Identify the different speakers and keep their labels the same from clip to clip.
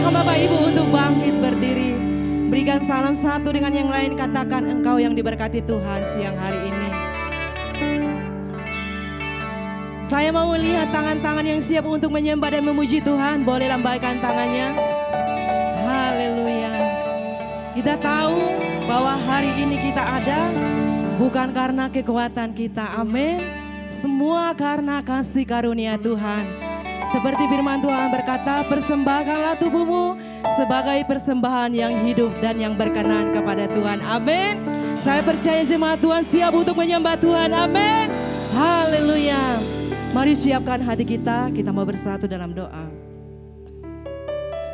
Speaker 1: persilakan Bapak Ibu untuk bangkit berdiri. Berikan salam satu dengan yang lain, katakan engkau yang diberkati Tuhan siang hari ini. Saya mau melihat tangan-tangan yang siap untuk menyembah dan memuji Tuhan. Boleh lambaikan tangannya. Haleluya. Kita tahu bahwa hari ini kita ada bukan karena kekuatan kita. Amin. Semua karena kasih karunia Tuhan. Seperti firman Tuhan berkata, persembahkanlah tubuhmu sebagai persembahan yang hidup dan yang berkenan kepada Tuhan. Amin. Saya percaya jemaat Tuhan siap untuk menyembah Tuhan. Amin. Haleluya. Mari siapkan hati kita mau bersatu dalam doa.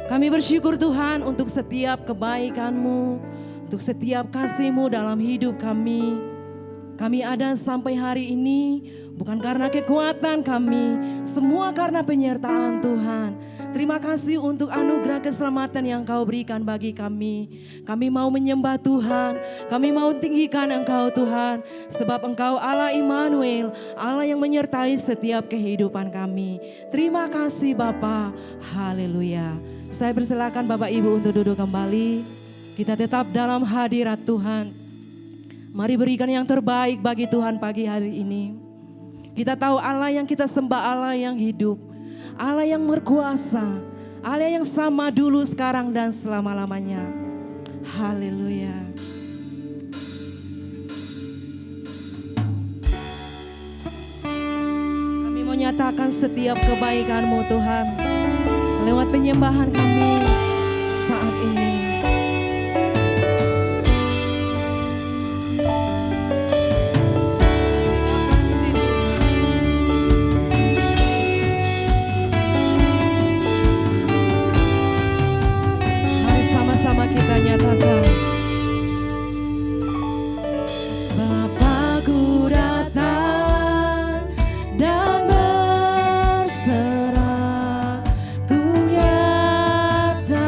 Speaker 1: Kami bersyukur Tuhan untuk setiap kebaikan-Mu, untuk setiap kasih-Mu dalam hidup kami. Kami ada sampai hari ini bukan karena kekuatan kami, semua karena penyertaan Tuhan. Terima kasih untuk anugerah keselamatan yang Kau berikan bagi kami. Kami mau menyembah Tuhan, kami mau tinggikan Engkau Tuhan. Sebab Engkau Allah Immanuel, Allah yang menyertai setiap kehidupan kami. Terima kasih Bapa. Haleluya. Saya persilakan Bapak Ibu untuk duduk kembali. Kita tetap dalam hadirat Tuhan. Mari berikan yang terbaik bagi Tuhan pagi hari ini. Kita tahu Allah yang kita sembah Allah yang hidup, Allah yang berkuasa, Allah yang sama dulu, sekarang, dan selama-lamanya. Haleluya. Kami mau nyatakan setiap kebaikan-Mu Tuhan lewat penyembahan kami saat ini. Kita nyatakan, Bapa-Ku datang dan berserah, Ku nyatakan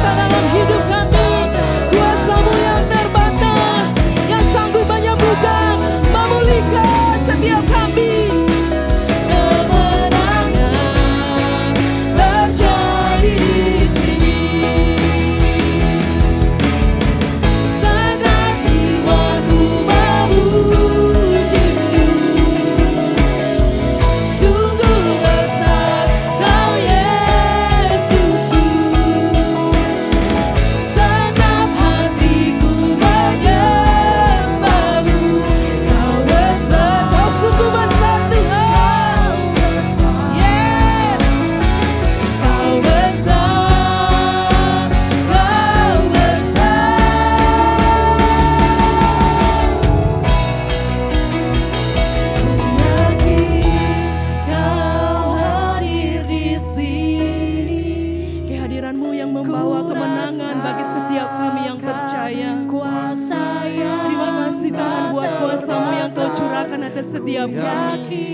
Speaker 1: nyata dalam hidup kami. Kuasa-Mu yang terbatas, yang sanggup menyembuhkan, memulihkan setiap kami. Setiap kami,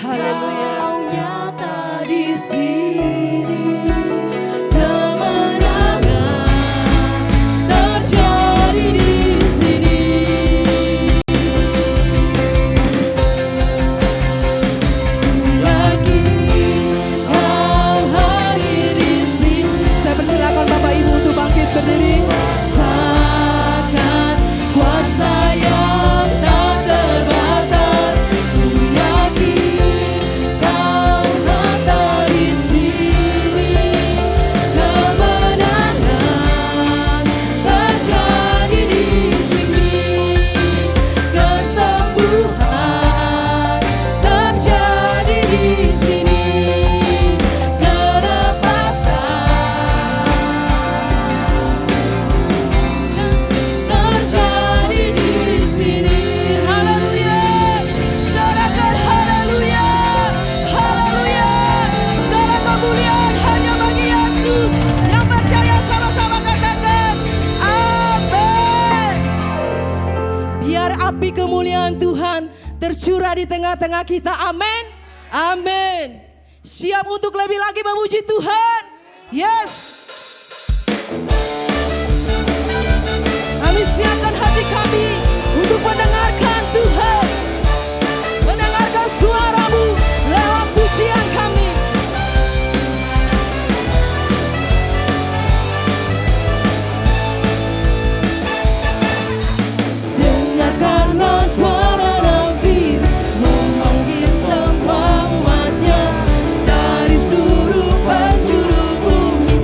Speaker 1: haleluya, nyata di sini, kemenangan terjadi di sini. Lagi Kau hadir di sini. Saya persilakan Bapak Ibu untuk bangkit berdiri. Rasakan kuasa yang tak terbatas. Api kemuliaan Tuhan tercurah di tengah-tengah kita. Amin. Amin. Siap untuk lebih lagi memuji Tuhan? Yes. Kami siapkan hati kami untuk mendengarkan Tuhan, mendengarkan suara-Mu lewat pujian kami. Dengarkanlah suara Nabi memanggil semua umatnya dari seluruh penjuru bumi.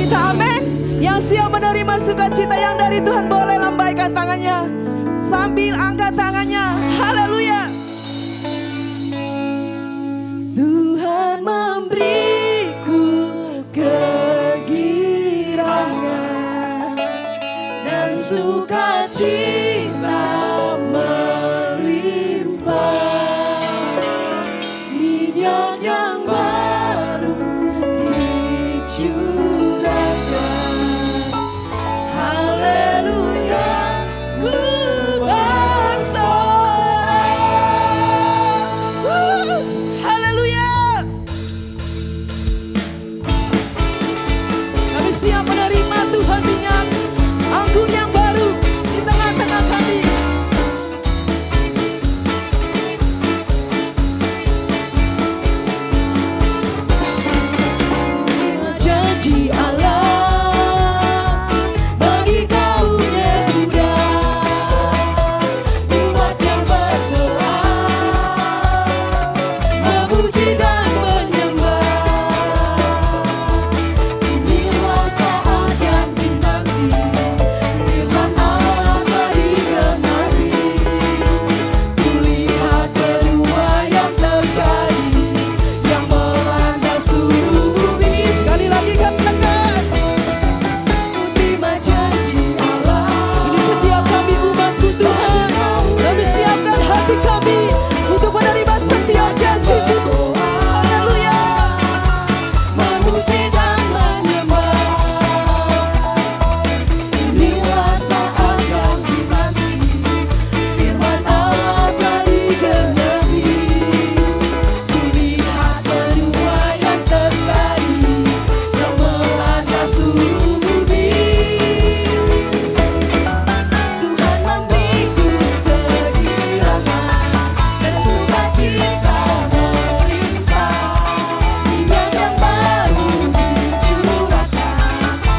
Speaker 1: sukacita, amin. Yang siap menerima sukacita yang dari Tuhan boleh lambaikan tangannya sambil angkat tangannya. Haleluya. Tuhan memberiku kegirangan dan sukacita melimpah, minyak yang baru dicurahkan. Haleluya, ku bersorak. Haleluya. Kami siap menerima Tuhan minyak anggur yang baru di tengah-tengah kami. Janji Allah bagi kaum Yehuda, umat yang berdoa, memuji dan menyembah. Inilah saat yang dinanti, firman Allah telah digenapi. Kulihat penuai yang terjadi, yang melanda seluruh bumi. Sekali lagi katakan, terima janji Allah. Ini setiap kami umat-Mu Tuhan, kami siapkan hati kami untuk menerima setiap janji-Mu. Haleluya. Memuji dan menyembah. Inilah saat yang dinanti, firman Allah telah digenapi. Kulihat penuai yang terjadi, yang melanda seluruh bumi. Tuhan memberiku kegirangan dan sukacita melimpah, minyak yang baru dicurahkan.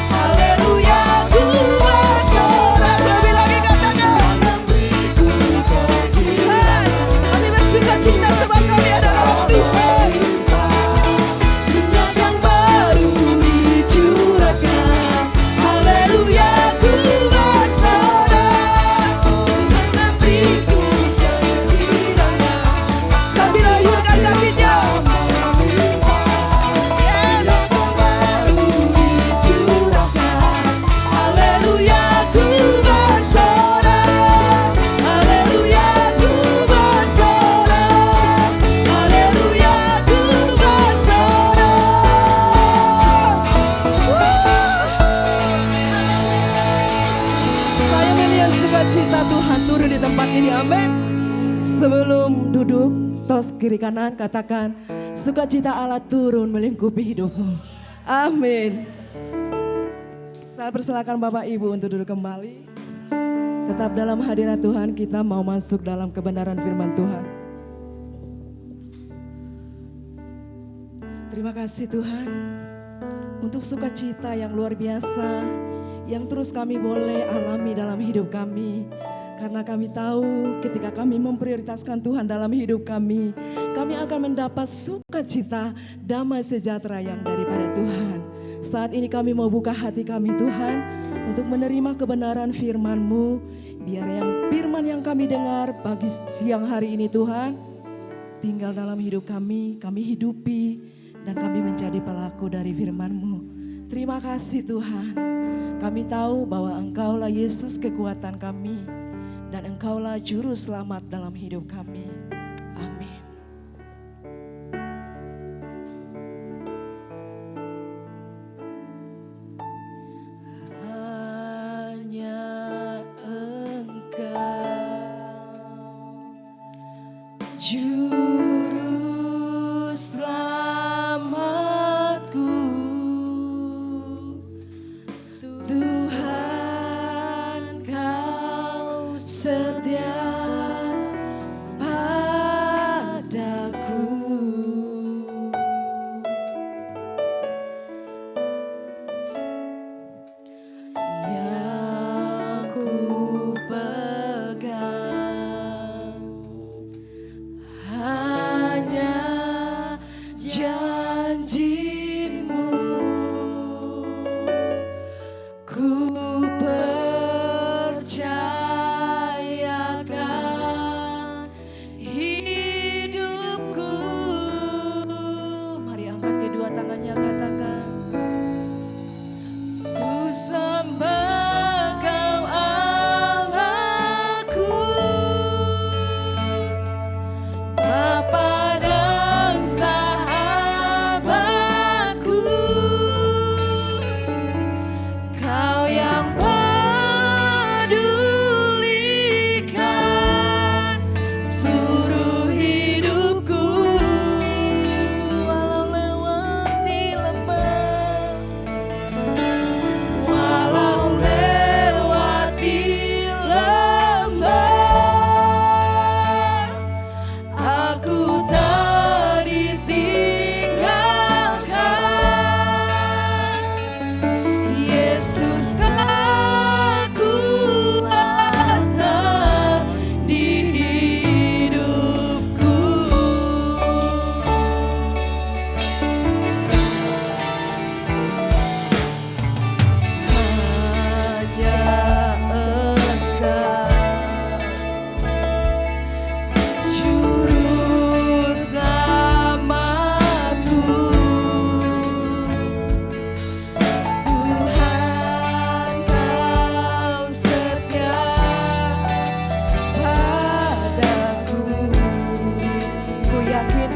Speaker 1: Haleluya, ku bersorak. Lebih lagi katakan, memberiku kegirangan. Kami bersukacita sebab kami adalah Tuhan. Minyak yang baru dicurahkan. Haleluya, ku bersorak. Memberiku kegirangan sambil ayunkan kakinya. Yes. Baru dicurahkan. Haleluya, ku bersorak. Haleluya, ku bersorak. Haleluya, ku bersorak. Saya melihat sukacita Tuhan turun di tempat ini, amin. Sebelum duduk, tos kiri kanan katakan, sukacita Allah turun melingkupi hidupmu. Amin. Saya persilakan Bapak Ibu untuk duduk kembali. Tetap dalam hadirat Tuhan, kita mau masuk dalam kebenaran firman Tuhan. Terima kasih Tuhan untuk sukacita yang luar biasa yang terus kami boleh alami dalam hidup kami. Karena kami tahu ketika kami memprioritaskan Tuhan dalam hidup kami akan mendapat sukacita, damai sejahtera yang daripada Tuhan. Saat ini kami mau buka hati kami Tuhan untuk menerima kebenaran firman-Mu. Biar yang firman yang kami dengar pagi siang hari ini Tuhan, tinggal dalam hidup kami hidupi dan kami menjadi pelaku dari firman-Mu. Terima kasih Tuhan. Kami tahu bahwa Engkaulah Yesus kekuatan kami dan Engkaulah juru selamat dalam hidup kami. Amin. Hanya Engkau juru selamatku, Tuhan Kau setia padaku. Yang ku pegang hanya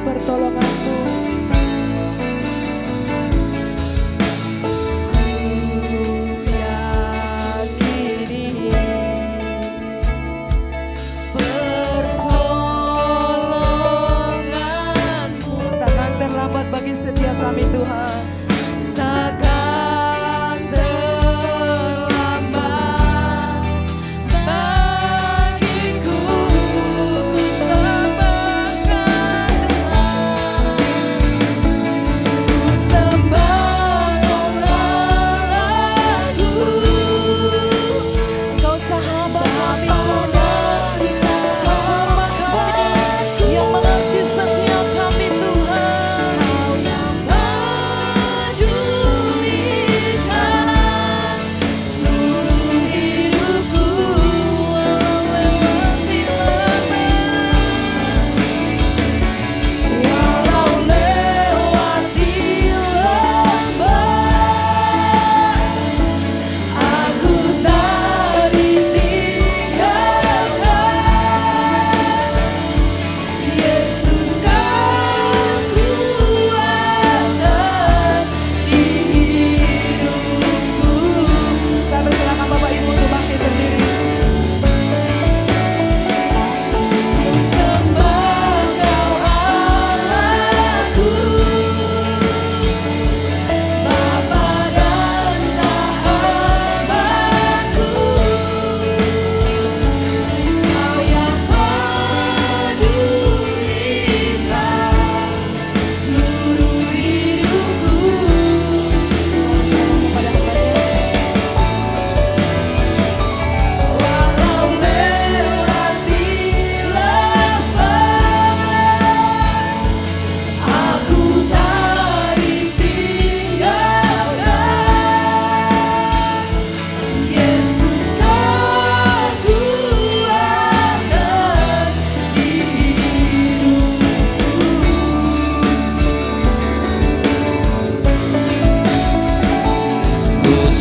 Speaker 1: pertolongan-Mu. Bagi setiap kami Tuhan, takkan terlambat bagiku, ku sembahkan Tuhan, ku sembah Allahku. Engkau sahabat kami Tuhan, sahabat kami yang mengerti setiap kami Tuhan.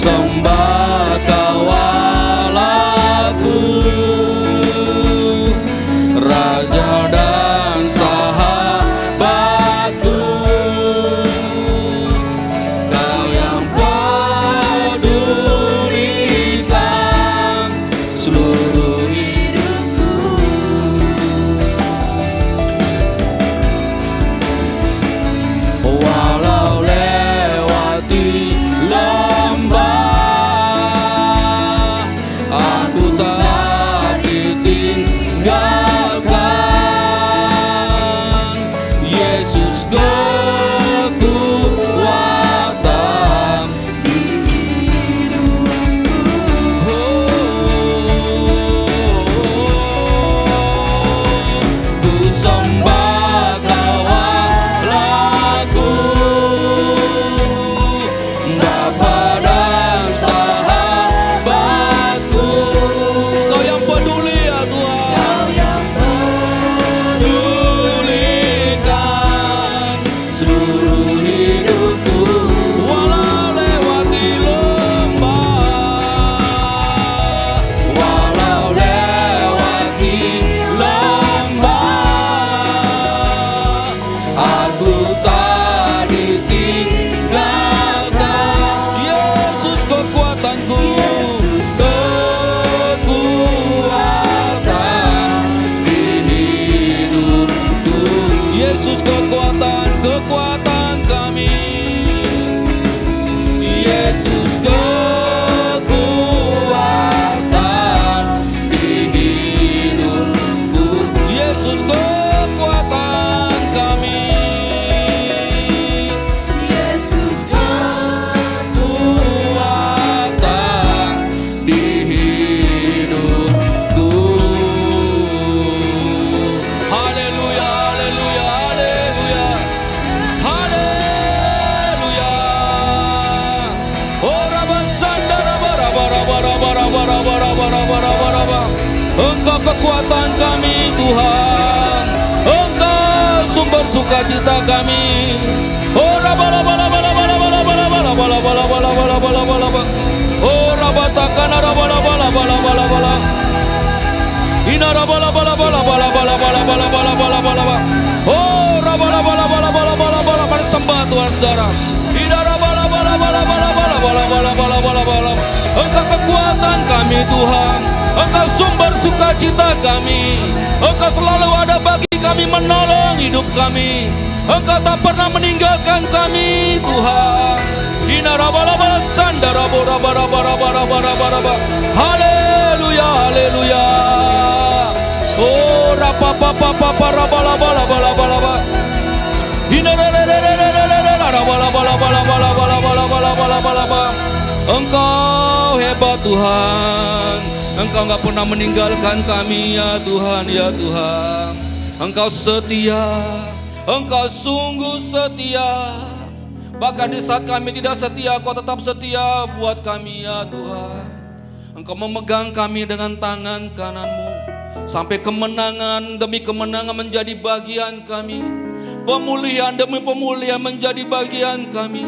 Speaker 2: Sembah Kau Allahku, Raja dan sahabatku, Kau yang pedulikan seluruh hidupku. Walau lewati aku tak ditinggalkan. Yesus kekuatan di hidupku. Ku sembah Kau Allahku, Bapa dan sahabatku. Kau yang peduli ya Tuhan, Kau yang pedulikan seluruh hidupku. Walau lewati lembah, walau lewati lembah, aku tak ditinggalkan. Yesus kekuatanku, Yesus kekuatan di hidupku. Yesus kekuatan kami, Yesus kekuatan di hidupku. Yesus kekuatan kami, Yesus kekuatan di hidupku. Haleluya, haleluya, haleluya, haleluya. Oh rabasandara bara. Engkau kekuatan kami Tuhan, Engkau sumber sukacita kami. Oh rabala. Oh rabatakana rabala. Ina rabala. Oh rabala. saudara. Engkau kekuatan kami Tuhan, Engkau sumber sukacita kami, Engkau selalu ada bagi kami, menolong hidup kami, Engkau tak pernah meninggalkan kami Tuhan. Haleluya, haleluya. Oh, rapapapapaparabalabalabalaba. Engkau hebat Tuhan, Engkau gak pernah meninggalkan kami ya Tuhan, ya Tuhan. Engkau setia, Engkau sungguh setia. Bahkan di saat kami tidak setia, Kau tetap setia buat kami ya Tuhan. Engkau memegang kami dengan tangan kanan-Mu, sampai kemenangan demi kemenangan menjadi bagian kami. Pemulihan demi pemulihan menjadi bagian kami.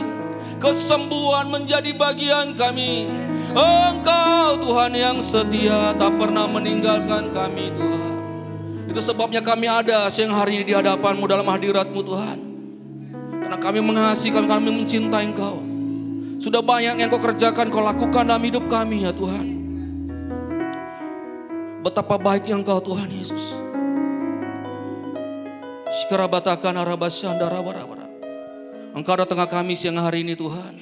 Speaker 2: Kesembuhan menjadi bagian kami. Engkau Tuhan yang setia, tak pernah meninggalkan kami Tuhan. Itu sebabnya kami ada siang hari ini di hadapan-Mu, dalam hadirat-Mu Tuhan. Karena kami mengasihi, kami mencintai Engkau. Sudah banyak yang Kau kerjakan, Kau lakukan dalam hidup kami ya Tuhan. Betapa baiknya Engkau Tuhan Yesus. Shikarabatakan arabasandara barabara. Engkau ada tengah kami siang hari ini Tuhan.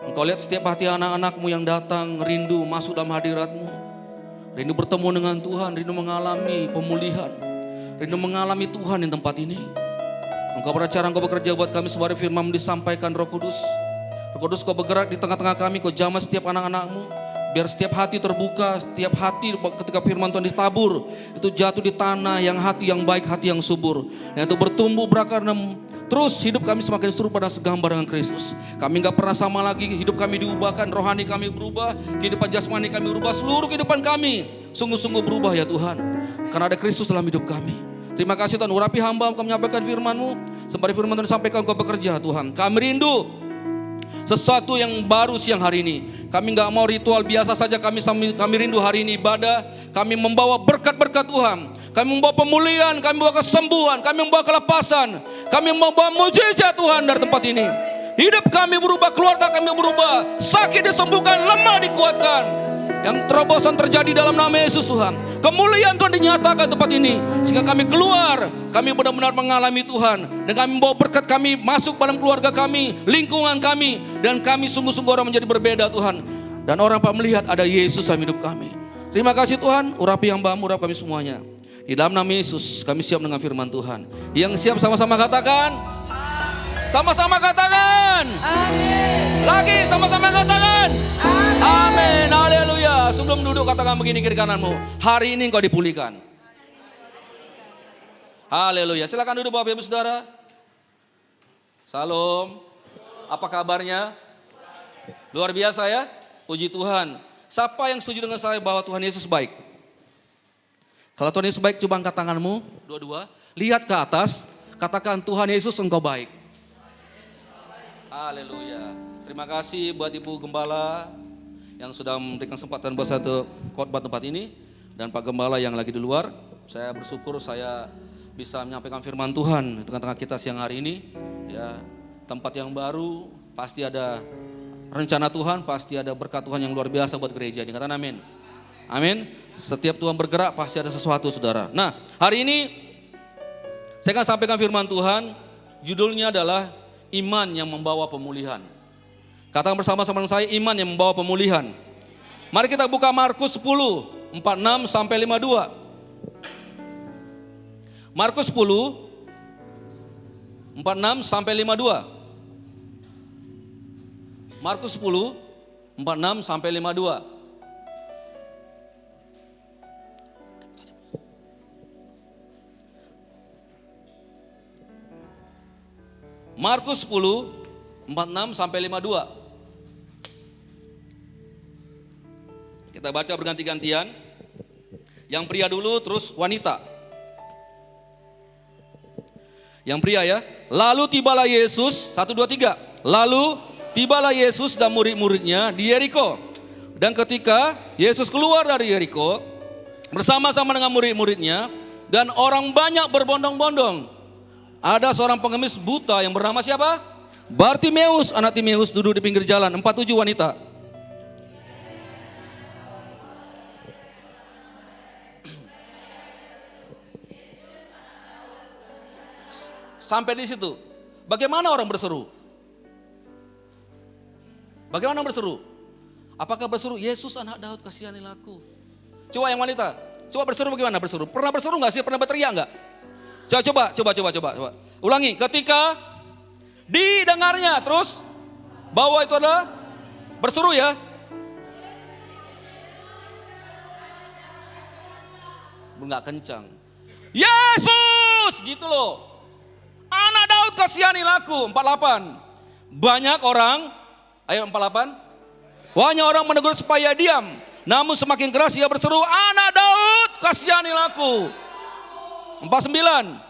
Speaker 2: Engkau lihat setiap hati anak-anak-Mu yang datang rindu masuk dalam hadirat-Mu. Rindu bertemu dengan Tuhan, rindu mengalami pemulihan. Rindu mengalami Tuhan di tempat ini. Engkau berbicara, Engkau bekerja buat kami sebagaimana firman-Mu disampaikan Roh Kudus. Roh Kudus Kau bergerak di tengah-tengah kami, Kau jamah setiap anak-anak-Mu. Biar setiap hati terbuka, setiap hati ketika firman Tuhan ditabur, itu jatuh di tanah yang hati yang baik, hati yang subur. Dan itu bertumbuh berakar dan terus hidup kami semakin serupa dan segambar dengan Kristus. Kami gak pernah sama lagi, hidup kami diubahkan, rohani kami berubah, kehidupan jasmani kami berubah, seluruh kehidupan kami sungguh-sungguh berubah ya Tuhan. Karena ada Kristus dalam hidup kami. Terima kasih Tuhan, urapi hamba Kau menyampaikan firman-Mu. Sembari firman Tuhan disampaikan Kau bekerja Tuhan. Kami rindu sesuatu yang baru siang hari ini. Kami gak mau ritual biasa saja, kami rindu hari ini ibadah. Kami membawa berkat-berkat Tuhan. Kami membawa pemulihan, kami membawa kesembuhan, kami membawa kelepasan. Kami membawa mujizat Tuhan dari tempat ini. Hidup kami berubah, keluarga kami berubah. Sakit disembuhkan, lemah dikuatkan. Yang terobosan terjadi dalam nama Yesus Tuhan. Kemuliaan Tuhan dinyatakan tempat ini. Sehingga kami keluar, kami benar-benar mengalami Tuhan. Dan kami membawa berkat kami masuk dalam keluarga kami, lingkungan kami. Dan kami sungguh-sungguh orang menjadi berbeda Tuhan. Dan orang pak melihat ada Yesus dalam hidup kami. Terima kasih Tuhan, urapi hamba-Mu, urapi kami semuanya. Di dalam nama Yesus kami siap dengan firman Tuhan. Yang siap sama-sama katakan. Sama-sama katakan. Amin. Lagi sama-sama katakan. Amin. Amin. Haleluya. Sebelum duduk katakan begini kiri kananmu. Hari ini engkau dipulihkan. Haleluya. Silakan duduk Bapak Ibu Saudara. Salam. Apa kabarnya? Luar biasa ya. Puji Tuhan. Siapa yang setuju dengan saya bahwa Tuhan Yesus baik? Kalau Tuhan Yesus baik, coba angkat tanganmu, dua-dua. Lihat ke atas, katakan Tuhan Yesus engkau baik. Haleluya. Terima kasih buat Ibu Gembala yang sudah memberikan kesempatan buat satu khotbah tempat ini. Dan Pak Gembala yang lagi di luar, saya bersyukur saya bisa menyampaikan firman Tuhan di tengah-tengah kita siang hari ini. Ya, tempat yang baru, pasti ada rencana Tuhan, pasti ada berkat Tuhan yang luar biasa buat gereja ini. Katakan amin. Amin. Setiap Tuhan bergerak pasti ada sesuatu saudara. Nah hari ini saya akan sampaikan firman Tuhan. Judulnya adalah iman yang membawa pemulihan. Katakan bersama-sama dengan saya, iman yang membawa pemulihan. Mari kita buka Markus 10, 46 sampai 52. Markus 10, 46 sampai 52. Markus 10, 46 sampai 52. Markus 10, 46 sampai 52. Kita baca berganti-gantian. Yang pria dulu terus wanita. Yang pria ya. Lalu tibalah Yesus, 1, 2, 3. Lalu tibalah Yesus dan murid-muridnya di Yeriko. Dan ketika Yesus keluar dari Yeriko bersama-sama dengan murid-muridnya dan orang banyak berbondong-bondong. Ada seorang pengemis buta yang bernama siapa? Bartimeus, anak Timeus, duduk di pinggir jalan. 47 wanita. Sampai di situ. Bagaimana orang berseru? Bagaimana berseru? Apakah berseru, Yesus anak Daud kasihanilah aku? Coba yang wanita, coba berseru bagaimana berseru? Pernah berseru nggak sih? Pernah berteriak nggak? Coba. Ulangi, ketika didengarnya, terus bahwa itu adalah berseru ya. Nggak kencang. Yesus, gitu loh. Anak Daud kasihanilah aku. 48. Banyak orang, ayo 48. Banyak orang menegur supaya diam. Namun semakin keras ia berseru, anak Daud kasihanilah aku. 49.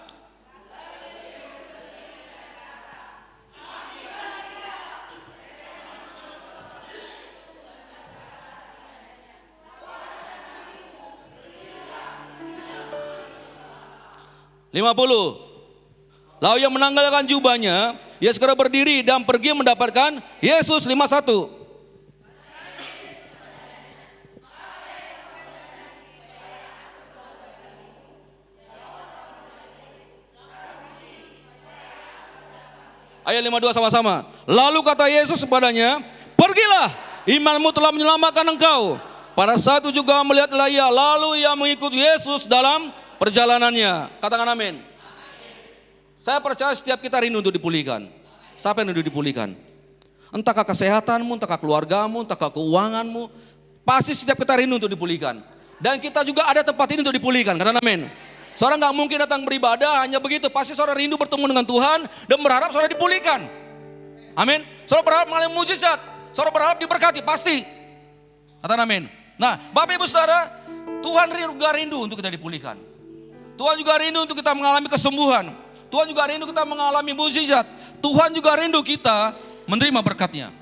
Speaker 2: Lalu ia menanggalkan jubahnya, ia segera berdiri dan pergi mendapatkan Yesus. 51. Ayat 52 sama-sama. Lalu kata Yesus kepadanya, pergilah, imanmu telah menyelamatkan engkau. Pada saat itu juga melihatlah ia, lalu ia mengikuti Yesus dalam perjalanannya. Katakan amin. Saya percaya setiap kita rindu untuk dipulihkan. Siapa yang rindu dipulihkan? Entahkah kesehatanmu, entahkah keluargamu, entahkah keuanganmu. Pasti setiap kita rindu untuk dipulihkan. Dan kita juga ada tempat ini untuk dipulihkan. Katakan amin. Saudara gak mungkin datang beribadah hanya begitu. Pasti saudara rindu bertemu dengan Tuhan dan berharap saudara dipulihkan. Amin. Saudara berharap mengalami mujizat. Saudara berharap diberkati, pasti. Katakan amin. Nah, Bapak Ibu Saudara, Tuhan juga rindu untuk kita dipulihkan. Tuhan juga rindu untuk kita mengalami kesembuhan. Tuhan juga rindu kita mengalami mujizat. Tuhan juga rindu kita menerima berkatnya.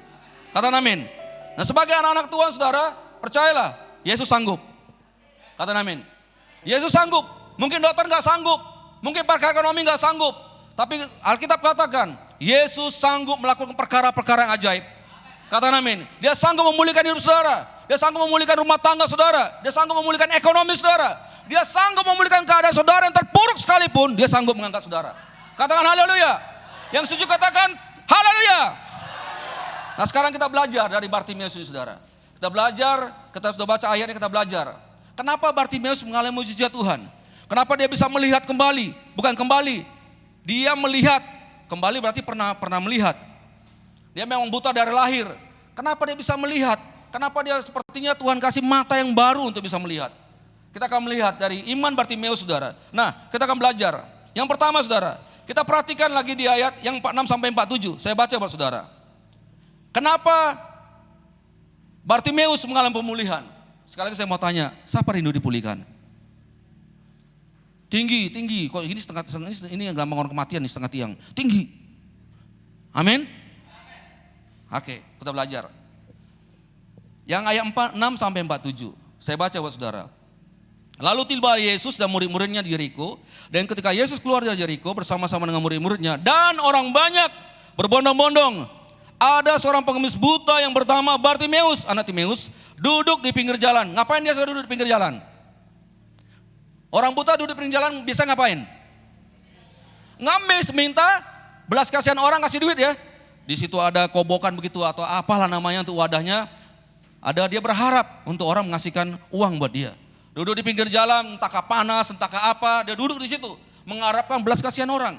Speaker 2: Katakan amin. Nah, sebagai anak-anak Tuhan saudara, percayalah, Yesus sanggup. Katakan amin. Yesus sanggup. Mungkin dokter gak sanggup. Mungkin pakar ekonomi gak sanggup. Tapi Alkitab katakan, Yesus sanggup melakukan perkara-perkara yang ajaib. Katakan amin. Dia sanggup memulihkan hidup saudara. Dia sanggup memulihkan rumah tangga saudara. Dia sanggup memulihkan ekonomi saudara. Dia sanggup memulihkan keadaan saudara yang terpuruk sekalipun. Dia sanggup mengangkat saudara. Katakan haleluya. Yang setuju katakan haleluya. Nah, sekarang kita belajar dari Bartimeus ini saudara. Kita belajar, kita sudah baca ayatnya, kita belajar. Kenapa Bartimeus mengalami mujizat Tuhan? Kenapa dia bisa melihat kembali? Bukan kembali. Dia melihat. Kembali berarti pernah melihat. Dia memang buta dari lahir. Kenapa dia bisa melihat? Kenapa dia sepertinya Tuhan kasih mata yang baru untuk bisa melihat? Kita akan melihat dari iman Bartimeus saudara. Nah, kita akan belajar. Yang pertama saudara, kita perhatikan lagi di ayat yang 46 sampai 47. Saya baca buat saudara. Kenapa Bartimeus mengalami pemulihan? Sekali lagi saya mau tanya, siapa rindu dipulihkan? Tinggi. Kok ini ini yang gampang orang kematian nih setengah tiang. Tinggi. Amin. Oke, kita belajar. Yang ayat 46 sampai 47. Saya baca buat saudara. Lalu tiba Yesus dan murid-muridnya di Yeriko. Dan ketika Yesus keluar dari Yeriko bersama-sama dengan murid-muridnya dan orang banyak berbondong-bondong, ada seorang pengemis buta yang bernama Bartimeus, anak Timeus, duduk di pinggir jalan. Ngapain dia sudah duduk di pinggir jalan? Orang buta duduk di pinggir jalan bisa ngapain? Ngamis, minta belas kasihan orang, kasih duit ya. Di situ ada kobokan begitu atau apalah namanya untuk wadahnya. Ada dia berharap untuk orang mengasihkan uang buat dia. Duduk di pinggir jalan, entahkah panas, entahkah apa, dia duduk di situ mengharapkan belas kasihan orang.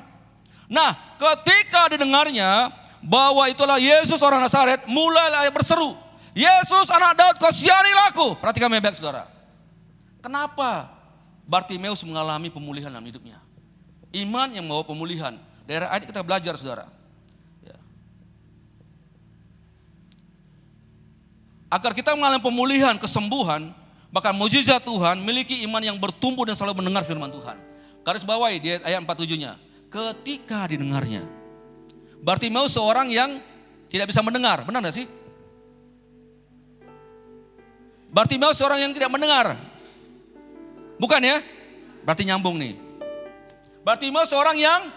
Speaker 2: Nah, ketika didengarnya bahwa itulah Yesus orang Nazaret, mulailah berseru, Yesus anak Daud kasihanilah aku. Perhatikan baik-baik saudara. Kenapa Bartimeus mengalami pemulihan dalam hidupnya? Iman yang membawa pemulihan. Dari ayat kita belajar saudara. Ya. Agar kita mengalami pemulihan, kesembuhan, bahkan mujizat Tuhan, miliki iman yang bertumbuh dan selalu mendengar firman Tuhan. Garis bawahi di ayat 47-nya. Ketika didengarnya. Bartimeus seorang yang tidak bisa mendengar, benar gak sih? Bartimeus seorang yang tidak mendengar. Bukan ya? Berarti nyambung nih. Bartimeus seorang yang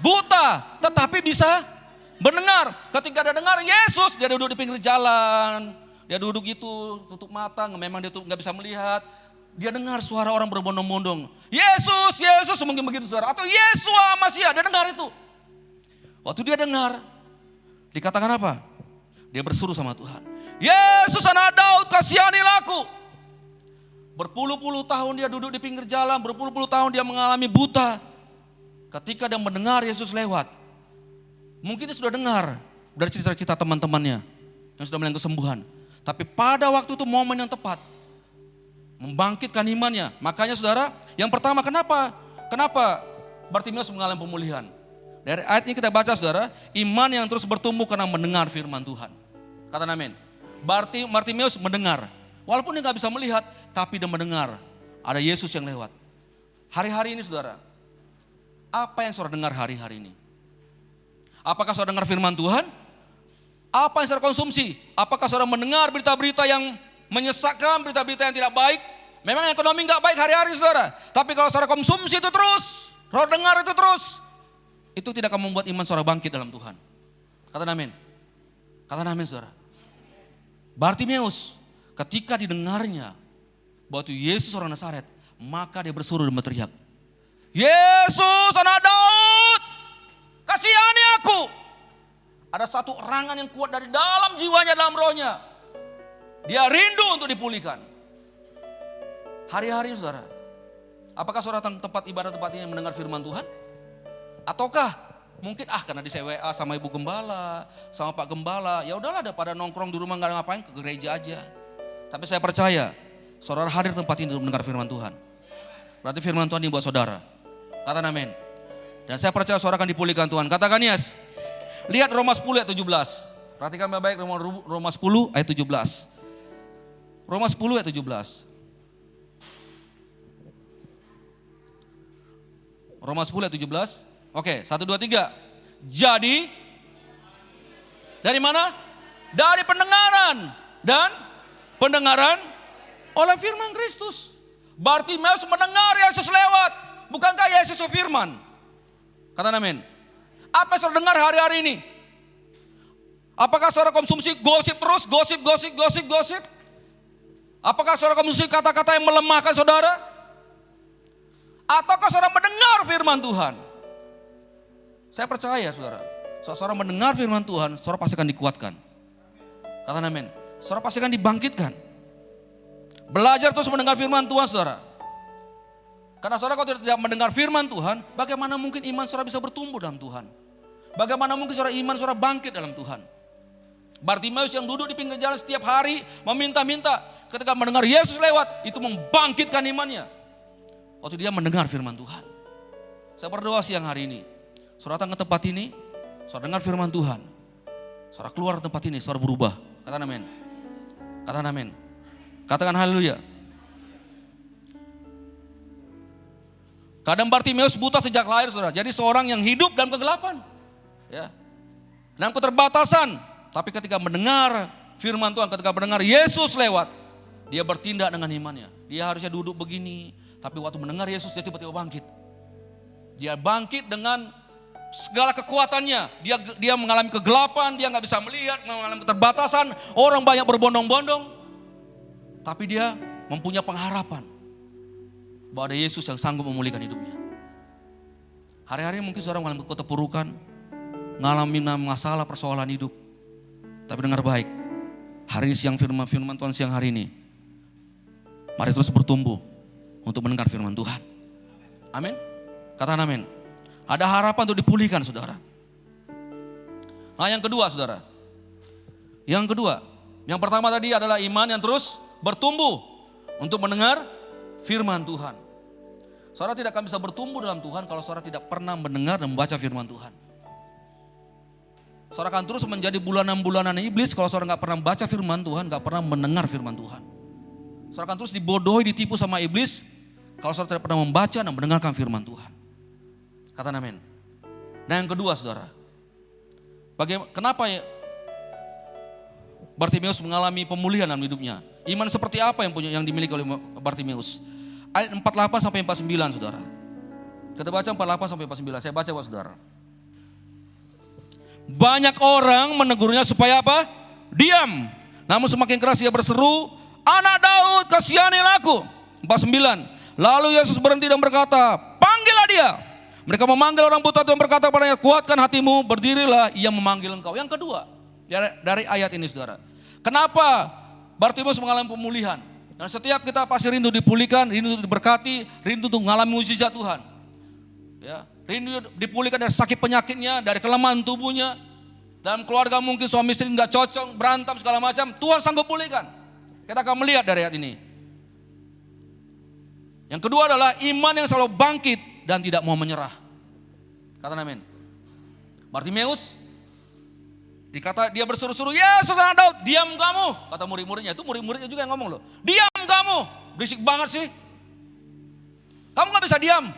Speaker 2: buta, tetapi bisa mendengar. Ketika dia dengar Yesus, dia duduk di pinggir jalan. Dia duduk itu, tutup mata, memang dia nggak bisa melihat. Dia dengar suara orang berbondong-bondong. Yesus, Yesus, mungkin begitu saudara. Atau Yesua Masih, dia dengar itu. Waktu dia dengar, dikatakan apa? Dia berseru sama Tuhan. Yesus anak Daud, kasihanilah aku. Berpuluh-puluh tahun dia duduk di pinggir jalan, berpuluh-puluh tahun dia mengalami buta. Ketika dia mendengar Yesus lewat, mungkin dia sudah dengar dari cerita-cerita teman-temannya yang sudah melihat kesembuhan. Tapi pada waktu itu momen yang tepat, membangkitkan imannya. Makanya saudara, yang pertama kenapa Bartimeus mengalami pemulihan? Dari ayat ini kita baca saudara, iman yang terus bertumbuh karena mendengar firman Tuhan. Kata amin. Bartimeus mendengar. Walaupun dia gak bisa melihat, tapi dia mendengar ada Yesus yang lewat. Hari-hari ini saudara, apa yang saudara dengar hari-hari ini? Apakah saudara dengar firman Tuhan? Apa yang saudara konsumsi? Apakah saudara mendengar berita-berita yang menyesakkan, berita-berita yang tidak baik? Memang ekonomi gak baik hari-hari saudara. Tapi kalau saudara konsumsi itu terus, saudara dengar itu terus, itu tidak akan membuat iman saudara bangkit dalam Tuhan. Kata amin. Kata amin saudara. Bartimeus ketika didengarnya bahwa itu Yesus orang Nazaret, maka dia berseru dan berteriak, Yesus anak Daud, kasihani aku. Ada satu erangan yang kuat dari dalam jiwanya, dalam rohnya. Dia rindu untuk dipulihkan. Hari-hari saudara, apakah saudara datang tempat ibadah tempat ini mendengar firman Tuhan? Ataukah mungkin karena di CWA sama ibu gembala, sama pak gembala, ya udahlah daripada nongkrong di rumah nggak ngapain, ke gereja aja. Tapi saya percaya saudara hadir tempat ini untuk mendengar firman Tuhan. Berarti firman Tuhan ini buat saudara. Katakan amin. Dan saya percaya saudara akan dipulihkan Tuhan. Katakan yes. Lihat Roma 10 ayat 17. Perhatikan baik-baik Roma 10 ayat 17. Roma 10 ayat 17. Roma 10 ayat 17. Oke, 1, 2, 3. Jadi, dari mana? Dari pendengaran. Dan pendengaran oleh firman Kristus. Bartimeus mendengar Yesus lewat. Bukankah Yesus itu firman? Kata amin. Apa yang saudara dengar hari-hari ini? Apakah saudara konsumsi gosip terus? Gosip? Apakah saudara konsumsi kata-kata yang melemahkan saudara? Ataukah saudara mendengar firman Tuhan? Saya percaya saudara, saudara mendengar firman Tuhan, saudara pasti akan dikuatkan. Kata amin. Saudara pasti akan dibangkitkan. Belajar terus mendengar firman Tuhan saudara. Karena saudara kalau tidak mendengar firman Tuhan, bagaimana mungkin iman saudara bisa bertumbuh dalam Tuhan? Bagaimana mungkin saudara iman saudara bangkit dalam Tuhan? Bartimeus yang duduk di pinggir jalan setiap hari meminta-minta, ketika mendengar Yesus lewat, itu membangkitkan imannya. Waktu dia mendengar firman Tuhan. Saya berdoa siang hari ini, saudara datang ke tempat ini, saudara dengar firman Tuhan. Saudara keluar tempat ini, saudara berubah. Katakan amin. Katakan amin. Katakan haleluya. Kadang Bartimeus buta sejak lahir saudara. Jadi seorang yang hidup dalam kegelapan. Ya. Dalam keterbatasan. Tapi ketika mendengar firman Tuhan, ketika mendengar Yesus lewat, dia bertindak dengan imannya. Dia harusnya duduk begini. Tapi waktu mendengar Yesus dia tiba-tiba bangkit. Dia bangkit dengan segala kekuatannya. Dia mengalami kegelapan, dia gak bisa melihat, mengalami keterbatasan. Orang banyak berbondong-bondong. Tapi dia mempunyai pengharapan bahwa ada Yesus yang sanggup memulihkan hidupnya. Hari-hari mungkin saudara mengalami keterpurukan, mengalami masalah persoalan hidup. Tapi dengar baik, hari ini siang firman Tuhan siang hari ini, mari terus bertumbuh untuk mendengar firman Tuhan. Amin. Katakan amin. Ada harapan untuk dipulihkan saudara. Nah yang kedua saudara. Yang pertama tadi adalah iman yang terus bertumbuh untuk mendengar firman Tuhan. Saudara tidak akan bisa bertumbuh dalam Tuhan kalau saudara tidak pernah mendengar dan membaca firman Tuhan. Saudara akan terus menjadi bulanan-bulanan iblis kalau saudara gak pernah membaca firman Tuhan, gak pernah mendengar firman Tuhan. Saudara akan terus dibodohi, ditipu sama iblis kalau saudara tidak pernah membaca dan mendengarkan firman Tuhan. Kata amin. Nah yang kedua saudara, kenapa Bartimeus mengalami pemulihan dalam hidupnya? Iman seperti apa yang dimiliki oleh Bartimeus? Ayat 48 sampai 49 saudara. Kita baca 48 sampai 49, saya baca buat saudara. Banyak orang menegurnya supaya apa? Diam. Namun semakin keras ia berseru, "Anak Daud, kasihanilah aku." 49. Lalu Yesus berhenti dan berkata, "Panggillah dia." Mereka memanggil orang buta itu dan berkata kepadanya, "Kuatkan hatimu, berdirilah, ia memanggil engkau." Yang kedua, dari ayat ini saudara. Kenapa Bartimeus mengalami pemulihan? Dan setiap kita pasti rindu dipulihkan, rindu diberkati, rindu untuk mengalami mukjizat Tuhan. Ya, rindu dipulihkan dari sakit penyakitnya, dari kelemahan tubuhnya. Dalam keluarga mungkin suami istri nggak cocok, berantem segala macam, Tuhan sanggup pulihkan. Kita akan melihat dari ayat ini. Yang kedua adalah iman yang selalu bangkit dan tidak mau menyerah. Kata amin. Bartimeus dikata dia berseru-seru, "Yesus anak Daud, diam kamu." Kata murid-muridnya, itu murid-muridnya juga yang ngomong loh. "Diam kamu, berisik banget sih. Kamu gak bisa diam."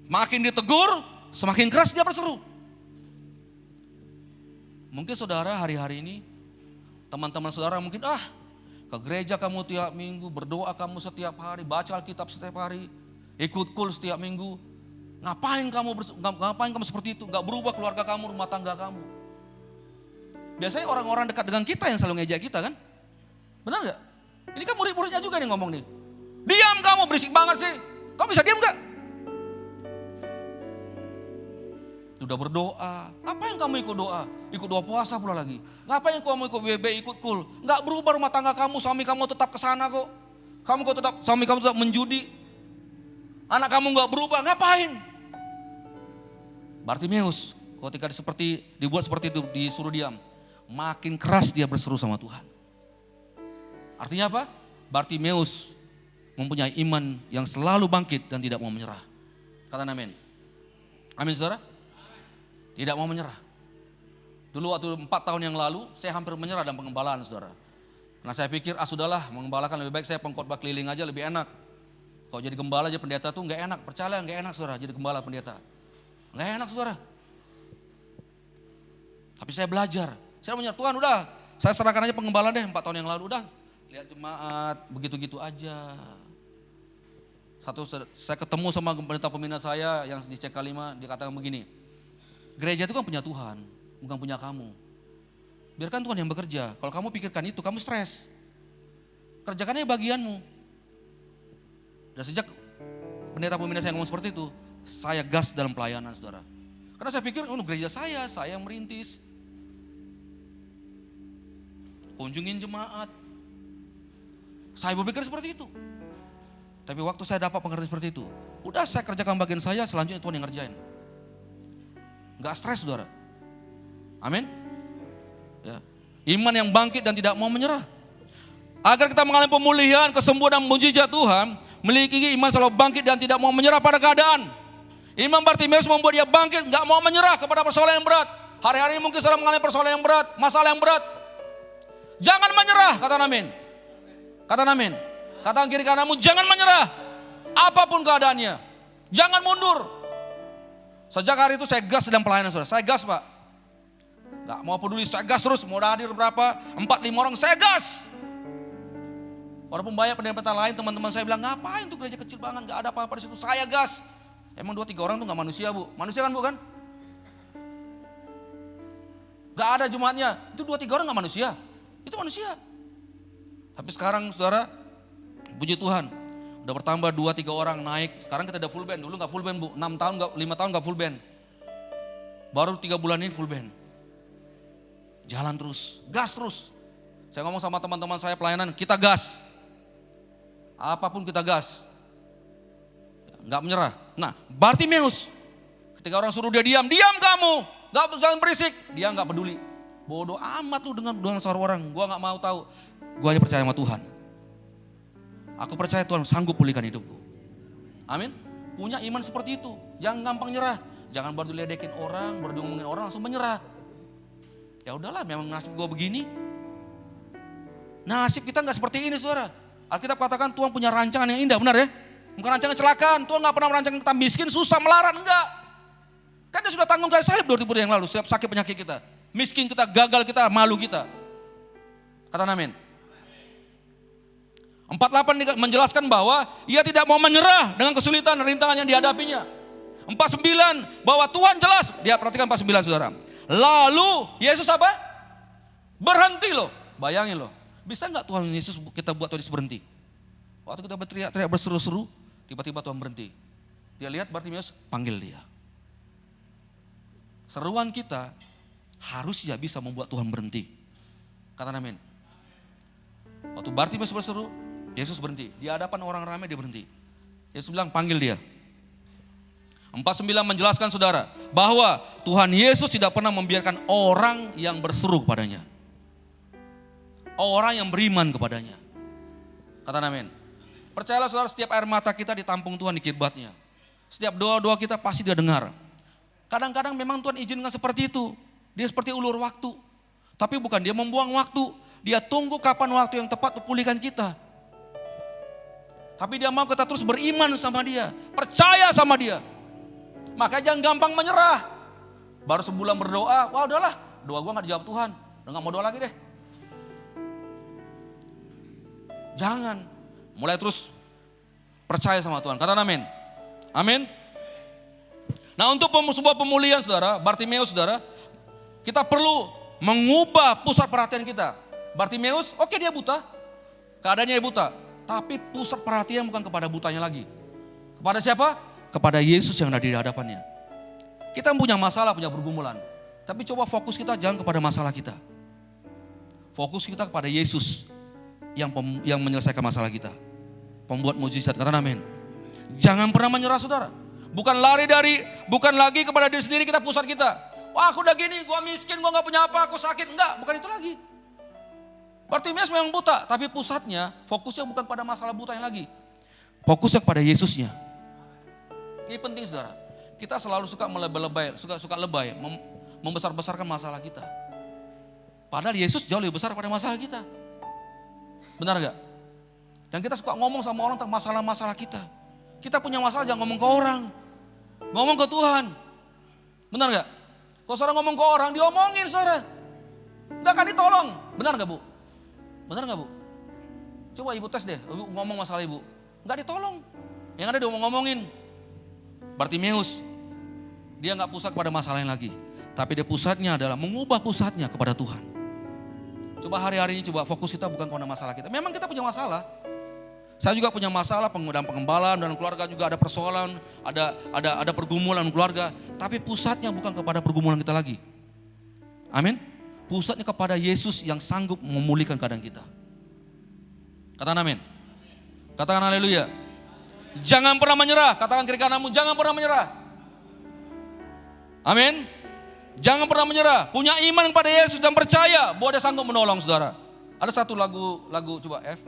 Speaker 2: Makin ditegur, semakin keras dia berseru. Mungkin saudara hari-hari ini, teman-teman saudara mungkin ke gereja kamu tiap minggu, berdoa kamu setiap hari, baca Alkitab setiap hari, ikut kul setiap minggu. Ngapain kamu seperti itu? Gak berubah keluarga kamu, rumah tangga kamu. Biasanya orang-orang dekat dengan kita yang selalu ngejek kita kan? Benar gak? Ini kan murid-muridnya juga nih ngomong nih. "Diam kamu, berisik banget sih. Kamu bisa diam gak?" Udah berdoa, ngapain kamu ikut doa? Ikut doa puasa pula lagi. Ngapain kamu ikut WB, ikut kul? Gak berubah rumah tangga kamu, suami kamu tetap kesana kok. Suami kamu tetap menjudi. Anak kamu gak berubah, ngapain? Bartimeus, ketika dibuat seperti itu, disuruh diam. Makin keras dia berseru sama Tuhan. Artinya apa? Bartimeus mempunyai iman yang selalu bangkit dan tidak mau menyerah. Kata amin. Amin saudara? Tidak mau menyerah. Dulu waktu 4 tahun yang lalu saya hampir menyerah dalam pengembalaan saudara. Karena saya pikir sudahlah mengembalakan lebih baik saya pengkhotbah keliling aja lebih enak. Kalau jadi gembala aja pendeta tuh gak enak, percaya gak enak saudara jadi gembala pendeta. Gak enak saudara. Tapi saya belajar, saya menyerah, Tuhan udah saya serahkan aja pengembalaan deh 4 tahun yang lalu udah. Lihat jemaat begitu-gitu aja. Saya ketemu sama pendeta pembina saya yang di CK5, dia katakan begini, "Gereja itu kan punya Tuhan, bukan punya kamu. Biarkan Tuhan yang bekerja. Kalau kamu pikirkan itu, kamu stres. Kerjakannya bagianmu." Dan sejak pendeta pembina saya ngomong seperti itu, saya gas dalam pelayanan saudara. Karena saya pikir, gereja saya yang merintis. Kunjungin jemaat. Saya berpikir seperti itu. Tapi waktu saya dapat pengertian seperti itu, udah saya kerjakan bagian saya, selanjutnya Tuhan yang ngerjain. Gak stres saudara. Amin. Ya. Iman yang bangkit dan tidak mau menyerah. Agar kita mengalami pemulihan, kesembuhan dan mujizat Tuhan, memiliki iman selalu bangkit dan tidak mau menyerah pada keadaan. Iman Bartimeus membuat dia bangkit, gak mau menyerah kepada persoalan yang berat. Hari-hari mungkin sedang mengalami persoalan yang berat, masalah yang berat. Jangan menyerah, kata amin. Kata amin. Kata kiri kananmu, jangan menyerah. Apapun keadaannya, jangan mundur. Sejak hari itu saya gas dalam pelayanan saudara. Saya gas pak. Gak mau peduli, saya gas terus. Mau hadir berapa, 4-5 orang, saya gas. Walaupun banyak pendeta lain, teman-teman saya bilang, ngapain tuh gereja kecil banget, gak ada apa-apa di situ. Saya gas. Emang 2-3 orang tuh gak manusia bu? Manusia kan bu kan? Gak ada jemaatnya. Itu 2-3 orang gak manusia. Itu manusia. Tapi sekarang saudara, puji Tuhan, udah bertambah 2-3 orang naik. Sekarang kita udah full band. Dulu gak full band bu, 5 tahun gak full band. Baru 3 bulan ini full band. Jalan terus, gas terus. Saya ngomong sama teman-teman saya pelayanan, kita gas. Apapun kita gas. Gak menyerah. Nah, Bartimeus, ketika orang suruh dia diam kamu. Jangan berisik. Dia gak peduli. Bodoh amat lu dengan suara orang. Gua gak mau tahu. Gua hanya percaya sama Tuhan. Aku percaya Tuhan sanggup pulihkan hidupku. Amin. Punya iman seperti itu. Jangan gampang nyerah. Jangan baru diledekin orang, baru ngomongin orang langsung menyerah. Ya udahlah, memang nasib gue begini. Nasib kita nggak seperti ini, saudara. Alkitab katakan Tuhan punya rancangan yang indah, benar ya? Bukan rancangan kecelakaan. Tuhan nggak pernah merancangkan kita miskin, susah, melarat, enggak. Kan dia sudah tanggung kayak salib 2000 yang lalu, setiap sakit penyakit kita. Miskin kita, gagal kita, malu kita. Kata amin. 48 menjelaskan bahwa ia tidak mau menyerah dengan kesulitan dan rintangan yang dihadapinya. 49 bahwa Tuhan jelas. Dia perhatikan 49 saudara. Lalu Yesus apa? Berhenti loh. Bayangin loh. Bisa nggak Tuhan Yesus kita buat Tuhan Yesus berhenti? Waktu kita berteriak-teriak berseru-seru, tiba-tiba Tuhan berhenti. Dia lihat Bartimeus, panggil dia. Seruan kita harusnya bisa membuat Tuhan berhenti. Katakan amin. Waktu Bartimeus berseru, Yesus berhenti. Di hadapan orang ramai dia berhenti. Yesus bilang panggil dia. 49 menjelaskan saudara bahwa Tuhan Yesus tidak pernah membiarkan orang yang berseru kepadanya. Orang yang beriman kepadanya. Katakan amin. Percayalah saudara, setiap air mata kita ditampung Tuhan di kirbatnya. Setiap doa-doa kita pasti dia dengar. Kadang-kadang memang Tuhan izinkan seperti itu. Dia seperti ulur waktu. Tapi bukan dia membuang waktu. Dia tunggu kapan waktu yang tepat untuk pulihkan kita. Tapi dia mau kita terus beriman sama dia. Percaya sama dia. Makanya jangan gampang menyerah. Baru sebulan berdoa, wah udahlah. Doa gue gak dijawab Tuhan. Udah gak mau doa lagi deh. Jangan. Mulai terus percaya sama Tuhan. Katakan amin. Amin. Nah untuk sebuah pemulihan saudara, Bartimeus saudara, kita perlu mengubah pusat perhatian kita. Bartimeus, oke dia buta, keadaannya dia buta. Tapi pusat perhatian bukan kepada butanya lagi. Kepada siapa? Kepada Yesus yang ada di hadapannya. Kita punya masalah, punya pergumulan. Tapi coba fokus kita jangan kepada masalah kita. Fokus kita kepada Yesus yang menyelesaikan masalah kita. Pembuat mujizat, katakan amin. Jangan pernah menyerah saudara. Bukan lagi kepada diri sendiri kita pusat kita. Wah aku udah gini, gua miskin, gua gak punya apa, aku sakit. Enggak, bukan itu lagi. Bartimeus memang buta, tapi pusatnya, fokusnya bukan pada masalah butanya lagi. Fokusnya kepada Yesusnya. Ini penting saudara. Kita selalu suka melebay-lebay, suka lebay, membesar-besarkan masalah kita. Padahal Yesus jauh lebih besar pada masalah kita. Benar gak? Dan kita suka ngomong sama orang tentang masalah-masalah kita. Kita punya masalah jangan ngomong ke orang. Ngomong ke Tuhan. Benar gak? Kalau saudara ngomong ke orang, diomongin saudara. Gak akan ditolong. Benar gak Bu? Benar gak Bu? Coba ibu tes deh, ibu ngomong masalah ibu. Gak ditolong. Yang ada diomong-ngomongin. Bartimeus, dia gak pusat pada masalah yang lagi. Tapi dia pusatnya adalah mengubah pusatnya kepada Tuhan. Coba hari-hari ini coba fokus kita bukan kepada masalah kita. Memang kita punya masalah. Saya juga punya masalah dalam pengembalaan dan keluarga juga ada persoalan, ada pergumulan keluarga. Tapi pusatnya bukan kepada pergumulan kita lagi. Amin. Pusatnya kepada Yesus yang sanggup memulihkan keadaan kita. Katakan amin. Katakan haleluya. Jangan pernah menyerah. Katakan kiri kananmu, jangan pernah menyerah. Amin. Jangan pernah menyerah. Punya iman kepada Yesus dan percaya bahwa dia sanggup menolong saudara. Ada satu lagu coba F.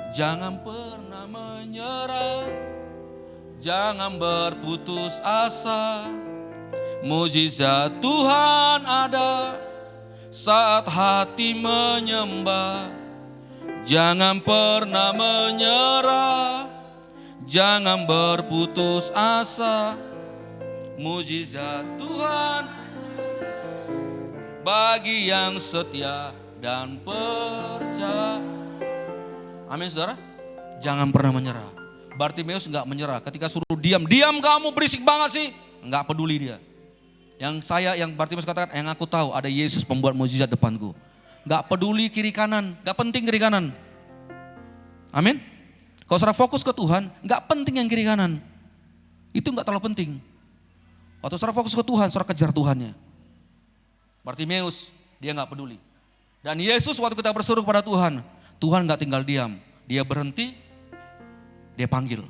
Speaker 2: Jangan pernah menyerah, jangan berputus asa. Mujizat Tuhan ada saat hati menyembah. Jangan pernah menyerah, jangan berputus asa. Mujizat Tuhan bagi yang setia dan percaya. Amin saudara. Jangan pernah menyerah. Bartimeus gak menyerah. Ketika suruh diam kamu berisik banget sih. Gak peduli dia. Yang Bartimeus katakan, yang aku tahu ada Yesus pembuat mukjizat depanku. Gak peduli kiri kanan. Gak penting kiri kanan. Amin. Kalau saudara fokus ke Tuhan, gak penting yang kiri kanan. Itu gak terlalu penting. Waktu saudara fokus ke Tuhan, saudara kejar Tuhannya. Bartimeus, dia gak peduli. Dan Yesus waktu kita berseru kepada Tuhan, Tuhan gak tinggal diam, dia berhenti, dia panggil.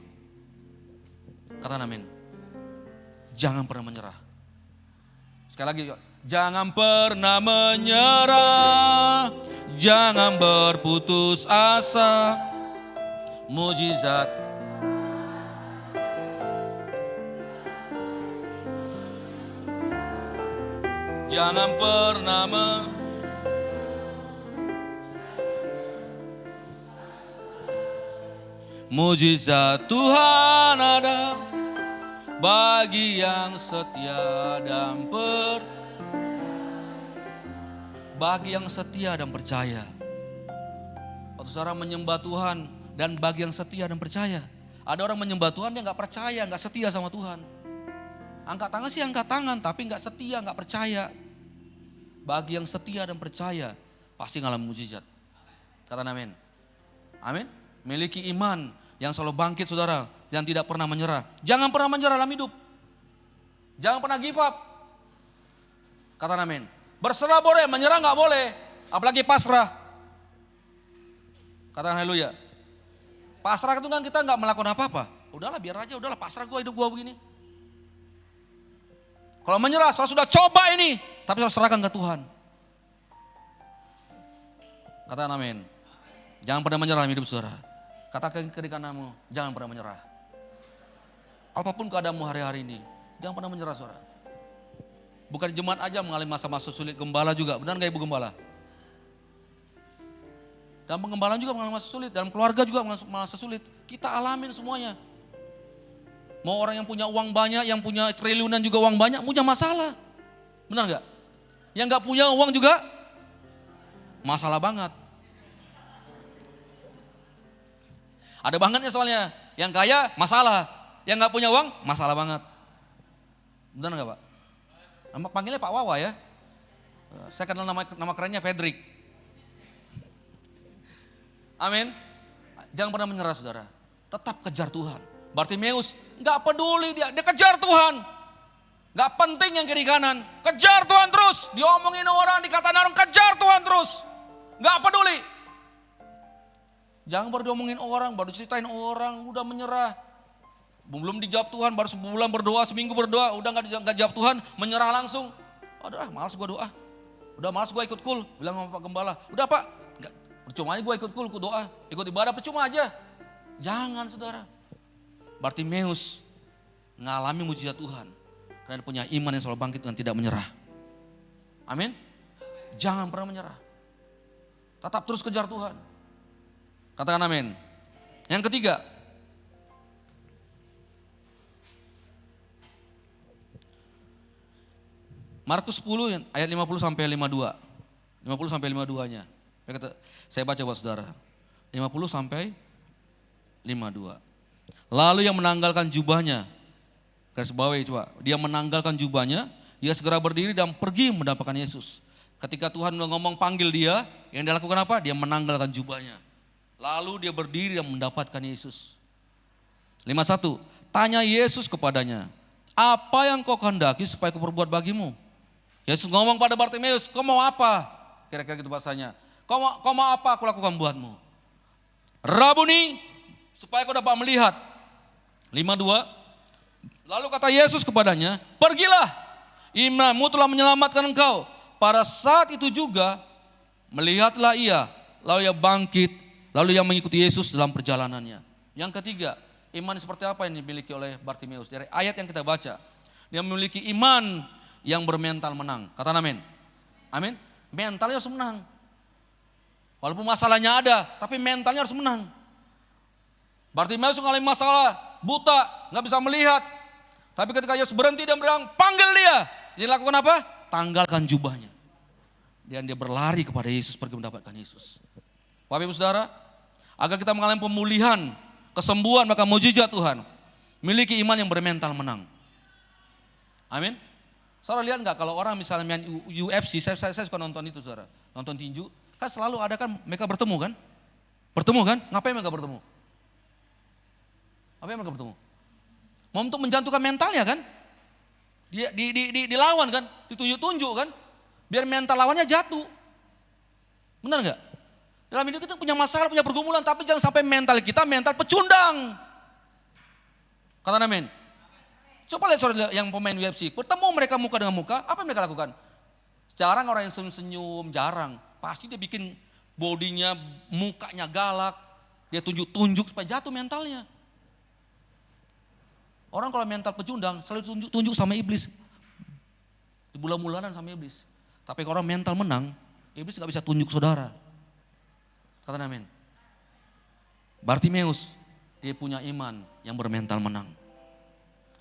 Speaker 2: Katakan amin. Jangan pernah menyerah. Sekali lagi, jangan pernah menyerah, jangan berputus asa. Mujizat jangan pernah mujizat Tuhan ada bagi yang setia dan bagi yang setia dan percaya. Waktu saudara menyembah Tuhan, dan bagi yang setia dan percaya. Ada orang menyembah Tuhan dia gak percaya, gak setia sama Tuhan. Angkat tangan sih angkat tangan, tapi gak setia, gak percaya. Bagi yang setia dan percaya, pasti ngalamin mujizat. Kata amin. Amin. Miliki iman yang selalu bangkit saudara, yang tidak pernah menyerah. Jangan pernah menyerah dalam hidup. Jangan pernah give up. Kata amin. Berserah boleh, menyerah gak boleh. Apalagi pasrah. Kata haleluya. Pasrah itu kan kita gak melakukan apa-apa. Udahlah biar aja, udahlah pasrah gue hidup gue begini. Kalau menyerah, saya sudah coba ini, tapi saya serahkan ke Tuhan. Katakan amin. Jangan pernah menyerah dalam hidup saudara. Katakan ke kananmu, jangan pernah menyerah. Apapun keadaanmu hari-hari ini, jangan pernah menyerah saudara. Bukan jemaat aja mengalami masa-masa sulit, gembala juga. Benar gak Ibu Gembala? Dalam pengembalaan juga mengalami masa sulit, dalam keluarga juga mengalami masa sulit. Kita alamin semuanya. Mau orang yang punya uang banyak, yang punya triliunan juga uang banyak, punya masalah. Benar gak? Yang gak punya uang juga masalah banget. Ada bangetnya soalnya, yang kaya masalah, yang gak punya uang masalah banget. Benar gak Pak? Panggilnya Pak Wawa ya. Saya kenal nama kerennya Fredrik. Amin. Jangan pernah menyerah saudara. Tetap kejar Tuhan. Bartimeus gak peduli dia kejar Tuhan. Gak penting yang kiri kanan. Kejar Tuhan terus. Diomongin orang, dikatain orang, kejar Tuhan terus. Gak peduli. Jangan baru diomongin orang, baru ceritain orang, udah menyerah. Belum dijawab Tuhan, baru sebulan berdoa, seminggu berdoa, udah gak jawab Tuhan, menyerah langsung. Aduh malas gue doa. Udah malas gue ikut kul, bilang sama Pak Gembala. Udah Pak, percuma aja gue ikut kul, ikut doa, ikut ibadah, percuma aja. Jangan saudara. Bartimeus ngalami mujizat Tuhan. Karena punya iman yang selalu bangkit dan tidak menyerah. Amin. Jangan pernah menyerah. Tetap terus kejar Tuhan. Katakan amin. Yang ketiga. Markus 10 ayat 50 sampai 52. 50 sampai 52-nya. Saya baca buat saudara. 50 sampai 52. Lalu yang menanggalkan jubahnya. Garis bawahi coba. Dia menanggalkan jubahnya, ia segera berdiri dan pergi mendapatkan Yesus. Ketika Tuhan ngomong panggil dia, yang dia lakukan apa? Dia menanggalkan jubahnya. Lalu dia berdiri dan mendapatkan Yesus. 51. Tanya Yesus kepadanya, apa yang kau kehendaki supaya kau perbuat bagimu? Yesus ngomong pada Bartimeus, kau mau apa? Kira-kira gitu bahasanya. Kau mau apa aku lakukan buatmu? Rabuni, supaya kau dapat melihat. 52. Lalu kata Yesus kepadanya, pergilah, imanmu telah menyelamatkan engkau. Pada saat itu juga melihatlah ia, lalu ia bangkit, lalu ia mengikuti Yesus dalam perjalanannya. Yang ketiga, iman seperti apa yang dimiliki oleh Bartimeus? Dari ayat yang kita baca, dia memiliki iman yang bermental menang. Kata amin. Amin. Mentalnya harus menang. Walaupun masalahnya ada, tapi mentalnya harus menang. Bartimeus mengalami masalah, buta, gak bisa melihat. Tapi ketika Yesus berhenti dan bilang, panggil dia. Dia lakukan apa? Tanggalkan jubahnya. Dan dia berlari kepada Yesus, pergi mendapatkan Yesus. Bapak Ibu Saudara, agar kita mengalami pemulihan, kesembuhan, maka mujizat Tuhan. Miliki iman yang bermental menang. Amin. Saudara lihat gak kalau orang misalnya main UFC, saya suka nonton itu saudara. Nonton tinju, kan selalu ada kan mereka bertemu kan? Bertemu kan? Ngapain mereka bertemu? Apa yang mereka bertemu? Mau untuk menjatuhkan mentalnya kan? Dilawan kan? Ditunjuk-tunjuk kan? Biar mental lawannya jatuh. Benar gak? Dalam hidup kita punya masalah, punya pergumulan, tapi jangan sampai mental kita mental pecundang. Kata amin. Coba lihat saudara yang pemain UFC, bertemu mereka muka dengan muka, apa yang mereka lakukan? Jarang orang yang senyum-senyum, jarang. Pasti dia bikin bodinya, mukanya galak, dia tunjuk-tunjuk supaya jatuh mentalnya. Orang kalau mental pecundang selalu tunjuk sama iblis. Di bulan-bulanan sama iblis. Tapi kalau orang mental menang, iblis gak bisa tunjuk saudara. Kata amin. Bartimeus, dia punya iman yang bermental menang.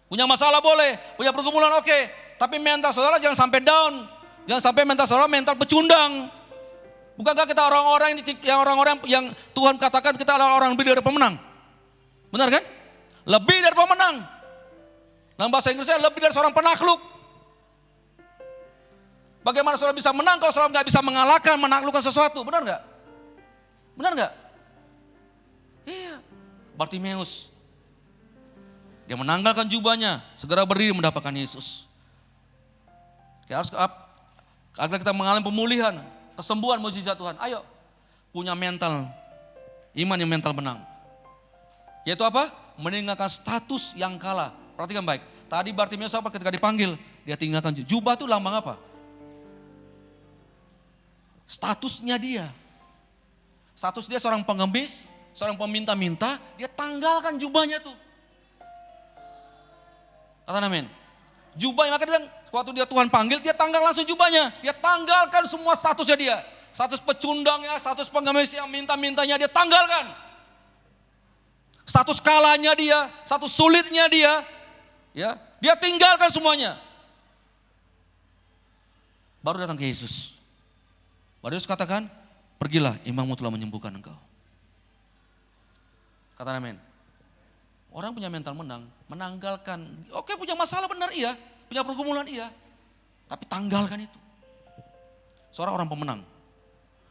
Speaker 2: Punya masalah boleh, punya pergumulan oke. Tapi mental saudara jangan sampai down. Jangan sampai mental saudara mental pecundang. Bukankah kita orang-orang yang Tuhan katakan kita adalah orang lebih dari pemenang? Benar kan? Lebih dari pemenang. Dalam bahasa Inggrisnya lebih dari seorang penakluk. Bagaimana saudara bisa menang kalau saudara nggak bisa mengalahkan, menaklukkan sesuatu? Benar nggak? Benar nggak? Iya. Bartimeus, dia menanggalkan jubahnya, segera berdiri mendapatkan Yesus. Agar kita mengalami pemulihan, kesembuhan, mukjizat Tuhan. Ayo, punya mental, iman yang mental menang. Yaitu apa? Meninggalkan status yang kalah. Perhatikan baik. Tadi Bartimeus apa ketika dipanggil? Dia tinggalkan jubah itu lambang apa? Statusnya dia. Status dia seorang pengemis, seorang peminta-minta, dia tanggalkan jubahnya tuh. Katakan amin. Jubahnya, maka dia bilang, waktu dia Tuhan panggil, dia tanggal langsung jubahnya. Dia tanggalkan semua statusnya dia. Status pecundangnya, status pengemis yang minta-mintanya dia tanggalkan. Status kalahnya dia, status sulitnya dia. Ya, dia tinggalkan semuanya. Baru datang ke Yesus. Baru Yesus katakan, pergilah, imanmu telah menyembuhkan engkau. Kata amin. Orang punya mental menang, menanggalkan. Oke, punya masalah benar iya, punya pergumulan iya. Tapi tanggalkan itu. Seorang orang pemenang.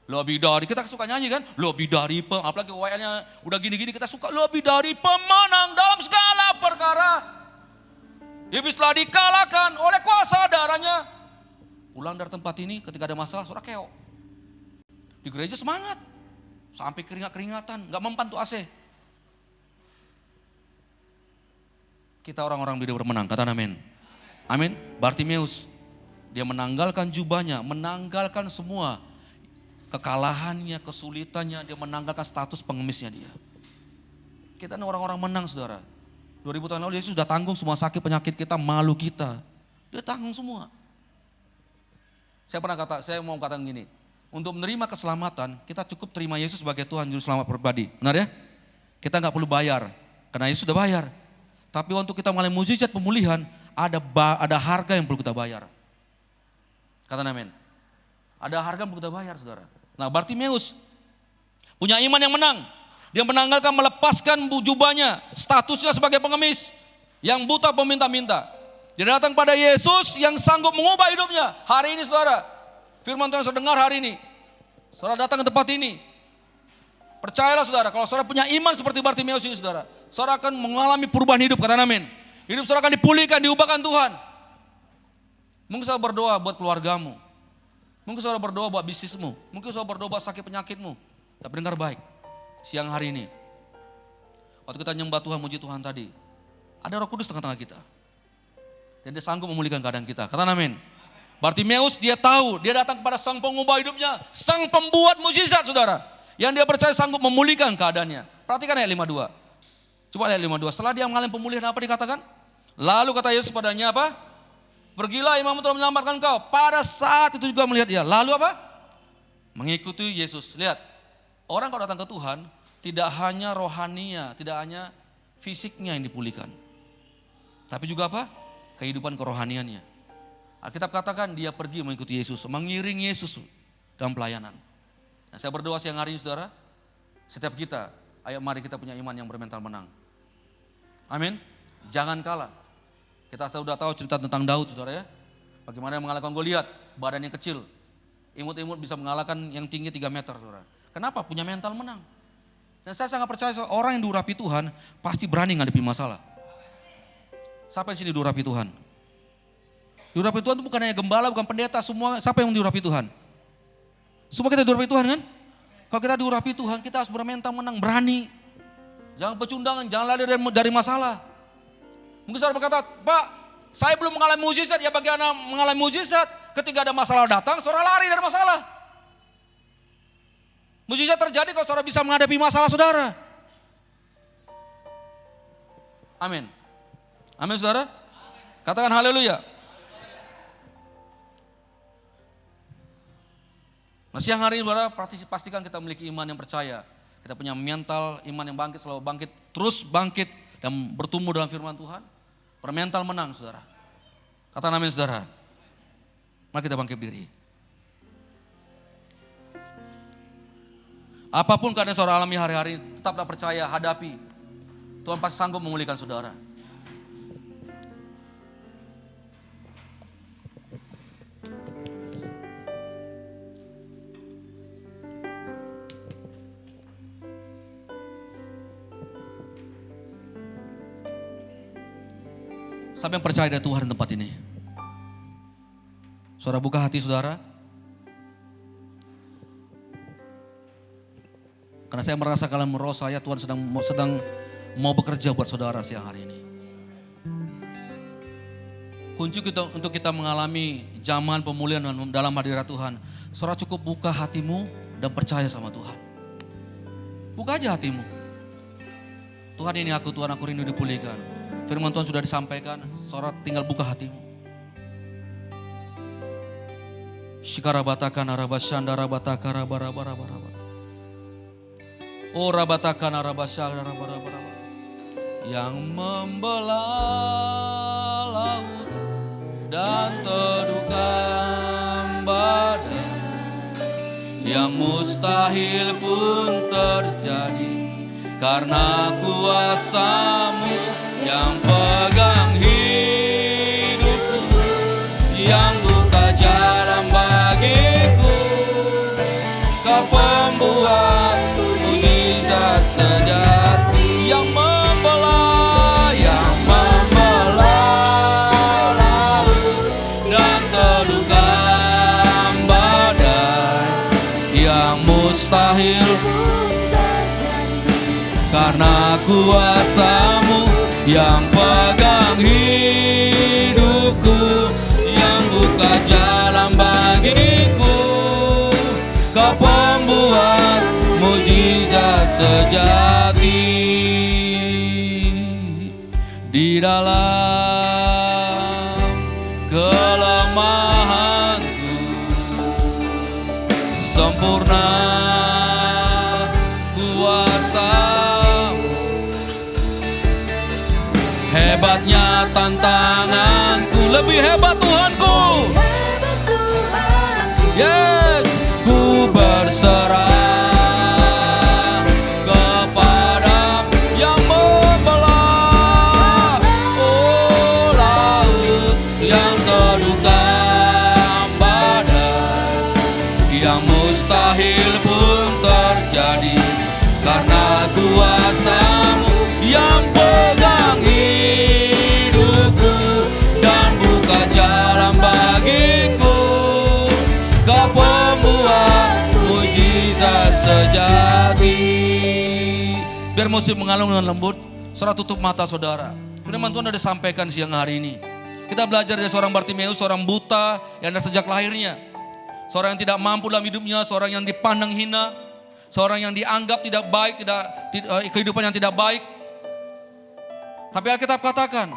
Speaker 2: Lebih dari, kita suka nyanyi kan? Lebih dari, apalagi WL-nya udah gini-gini kita suka. Lebih dari pemenang dalam segala perkara. Iblis telah dikalahkan oleh kuasa darahnya. Pulang dari tempat ini ketika ada masalah, saudara keok. Di gereja semangat, sampai keringat-keringatan, gak mempan tuh AC. Kita orang-orang beda bermenang, kata amin. Amin. Bartimeus, dia menanggalkan jubahnya, menanggalkan semua kekalahannya, kesulitannya, dia menanggalkan status pengemisnya dia. Kita ini orang-orang menang saudara. 2000 tahun lalu Yesus sudah tanggung semua sakit penyakit kita, malu kita. Dia tanggung semua. Saya mau katakan gini, untuk menerima keselamatan, kita cukup terima Yesus sebagai Tuhan Juru Selamat pribadi. Benar ya? Kita nggak perlu bayar, karena Yesus sudah bayar. Tapi untuk kita mengalami mukjizat pemulihan, ada harga yang perlu kita bayar. Kata amin. Ada harga yang perlu kita bayar, saudara. Nah, Bartimeus punya iman yang menang. Dia menanggalkan, melepaskan jubahnya, statusnya sebagai pengemis, yang buta peminta-minta. Dia datang pada Yesus yang sanggup mengubah hidupnya. Hari ini saudara, firman Tuhan yang saya dengar hari ini, saudara datang ke tempat ini, percayalah saudara, kalau saudara punya iman seperti Bartimeus ini saudara akan mengalami perubahan hidup, kata amin. Hidup saudara akan dipulihkan, diubahkan Tuhan. Mungkin saudara berdoa buat keluargamu, mungkin saudara berdoa buat bisnismu, mungkin saudara berdoa buat sakit penyakitmu. Tapi dengar baik, siang hari ini, waktu kita nyembah Tuhan, muji Tuhan tadi, ada Roh Kudus tengah-tengah kita. Dan dia sanggup memulihkan keadaan kita, kata amin. Bartimeus dia tahu, dia datang kepada sang pengubah hidupnya, sang pembuat mukjizat saudara. Yang dia percaya sanggup memulihkan keadaannya. Perhatikan ayat 52. Coba ayat 52, setelah dia mengalami pemulihan apa dikatakan? Lalu kata Yesus padanya apa? Pergilah, imanmu telah menyelamatkan engkau. Pada saat itu juga melihat ia. Lalu apa? Mengikuti Yesus. Lihat, orang kalau datang ke Tuhan, tidak hanya rohaninya, tidak hanya fisiknya yang dipulihkan. Tapi juga apa? Kehidupan kerohaniannya. Alkitab katakan dia pergi mengikuti Yesus, mengiring Yesus dalam pelayanan. Nah, saya berdoa siang hari ini saudara, setiap kita, ayo mari kita punya iman yang bermental menang. Amin. Jangan kalah. Kita sudah tahu cerita tentang Daud saudara ya. Bagaimana yang mengalahkan Goliat, badannya kecil. Imut-imut bisa mengalahkan yang tinggi 3 meter saudara. Kenapa? Punya mental menang. Dan saya sangat percaya orang yang diurapi Tuhan pasti berani ngadepi masalah. Siapa yang sini diurapi Tuhan? Diurapi Tuhan itu bukan hanya gembala, bukan pendeta, semua. Siapa yang diurapi Tuhan? Semua kita diurapi Tuhan kan? Kalau kita diurapi Tuhan, kita harus bermental menang, berani. Jangan pecundangan, jangan lari dari masalah. Mungkin saudara berkata, Pak, saya belum mengalami mukjizat, ya bagaimana mengalami mukjizat? Ketika ada masalah datang, saudara lari dari masalah. Mukjizat terjadi kalau saudara bisa menghadapi masalah saudara. Amin. Amin saudara. Katakan haleluya. Nah siang hari ini saudara pastikan kita memiliki iman yang percaya. Kita punya mental iman yang bangkit, selalu bangkit, terus bangkit dan bertumbuh dalam firman Tuhan. Bermental menang saudara. Katakan amin saudara. Mari kita bangkit diri. Apapun keadaan saudara alami hari-hari, tetaplah percaya, hadapi. Tuhan pasti sanggup memulihkan saudara. Siapa yang percaya ada Tuhan di tempat ini? Saudara buka hati saudara. Karena saya merasa dalam roh saya Tuhan sedang mau bekerja buat saudara siang hari ini. Kunci untuk kita mengalami zaman pemulihan dalam hadirat Tuhan. Saudara cukup buka hatimu dan percaya sama Tuhan. Buka aja hatimu. Tuhan ini aku, Tuhan aku rindu dipulihkan. Firman Tuhan sudah disampaikan, saudara tinggal buka hatimu. Shikarabatakan arabasyanda rabataka rabarabarabaraba. Oh rabatakan arabasyanda rabarabarabaraba. Yang membelah laut dan teduhkan badai, yang mustahil pun terjadi karena kuasa-Mu yang pegang hidupku, yang buka jalan bagiku. Kau pembuat mujizat sejati, yang membelah laut dan teduhkan badai, yang mustahil karena kuasa-Mu yang pegang hidupku, yang buka jalan bagiku. Kau pembuat mujizat sejati. Di dalam kelemahanku sempurna kuasa-Mu. Hebatnya tantanganku, lebih hebat Tuhanku. Yes, ku berserah kepada yang membelah laut, yang teduhkan badai, yang mustahil pun terjadi karena kuasa-Mu yang pegang hidupku dan buka jalan bagiku. Kau pembuat mujizat sejati. Biar musik mengalun dengan lembut, saudara tutup mata saudara. Firman Tuhan sudah sampaikan siang hari ini. Kita belajar dari seorang Bartimeus, seorang buta yang ada sejak lahirnya. Seorang yang tidak mampu dalam hidupnya, seorang yang dipandang hina, seorang yang dianggap tidak baik, kehidupan yang tidak baik. Tapi Alkitab katakan,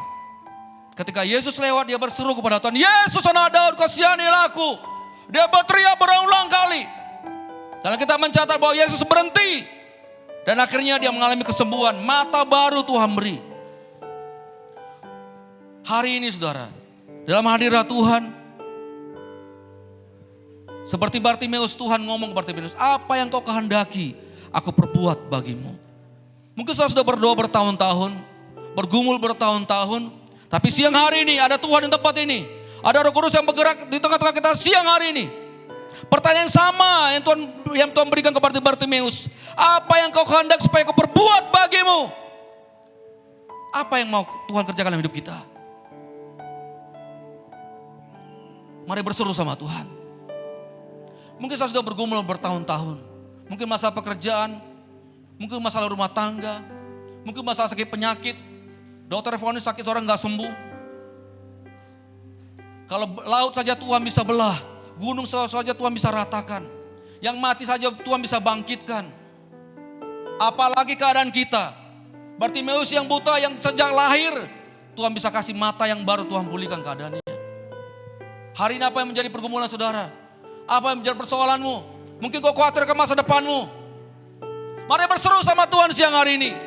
Speaker 2: ketika Yesus lewat dia berseru kepada Tuhan, Yesus anak Daud kasihanilah aku. Dia berteriak berulang kali. Dan kita mencatat bahwa Yesus berhenti. Dan akhirnya dia mengalami kesembuhan. Mata baru Tuhan beri. Hari ini saudara, dalam hadirat Tuhan, seperti Bartimeus, Tuhan ngomong kepada Bartimeus, apa yang kau kehendaki, aku perbuat bagimu. Mungkin saudara sudah berdoa bertahun-tahun, bergumul bertahun-tahun, tapi siang hari ini ada Tuhan di tempat ini. Ada Roh Kudus yang bergerak di tengah-tengah kita siang hari ini. Pertanyaan yang sama yang Tuhan berikan kepada Bartimeus. Apa yang kau kehendak supaya kau perbuat bagimu? Apa yang mau Tuhan kerjakan dalam hidup kita? Mari berseru sama Tuhan. Mungkin saya sudah bergumul bertahun-tahun. Mungkin masalah pekerjaan, mungkin masalah rumah tangga, mungkin masalah sakit penyakit. Dokter vonis sakit seorang gak sembuh. Kalau laut saja Tuhan bisa belah, gunung saja Tuhan bisa ratakan. Yang mati saja Tuhan bisa bangkitkan. Apalagi keadaan kita. Bartimeus yang buta yang sejak lahir, Tuhan bisa kasih mata yang baru, Tuhan pulihkan keadaannya. Hari ini apa yang menjadi pergumulan saudara? Apa yang menjadi persoalanmu? Mungkin kau khawatir ke masa depanmu. Mari berseru sama Tuhan siang hari ini.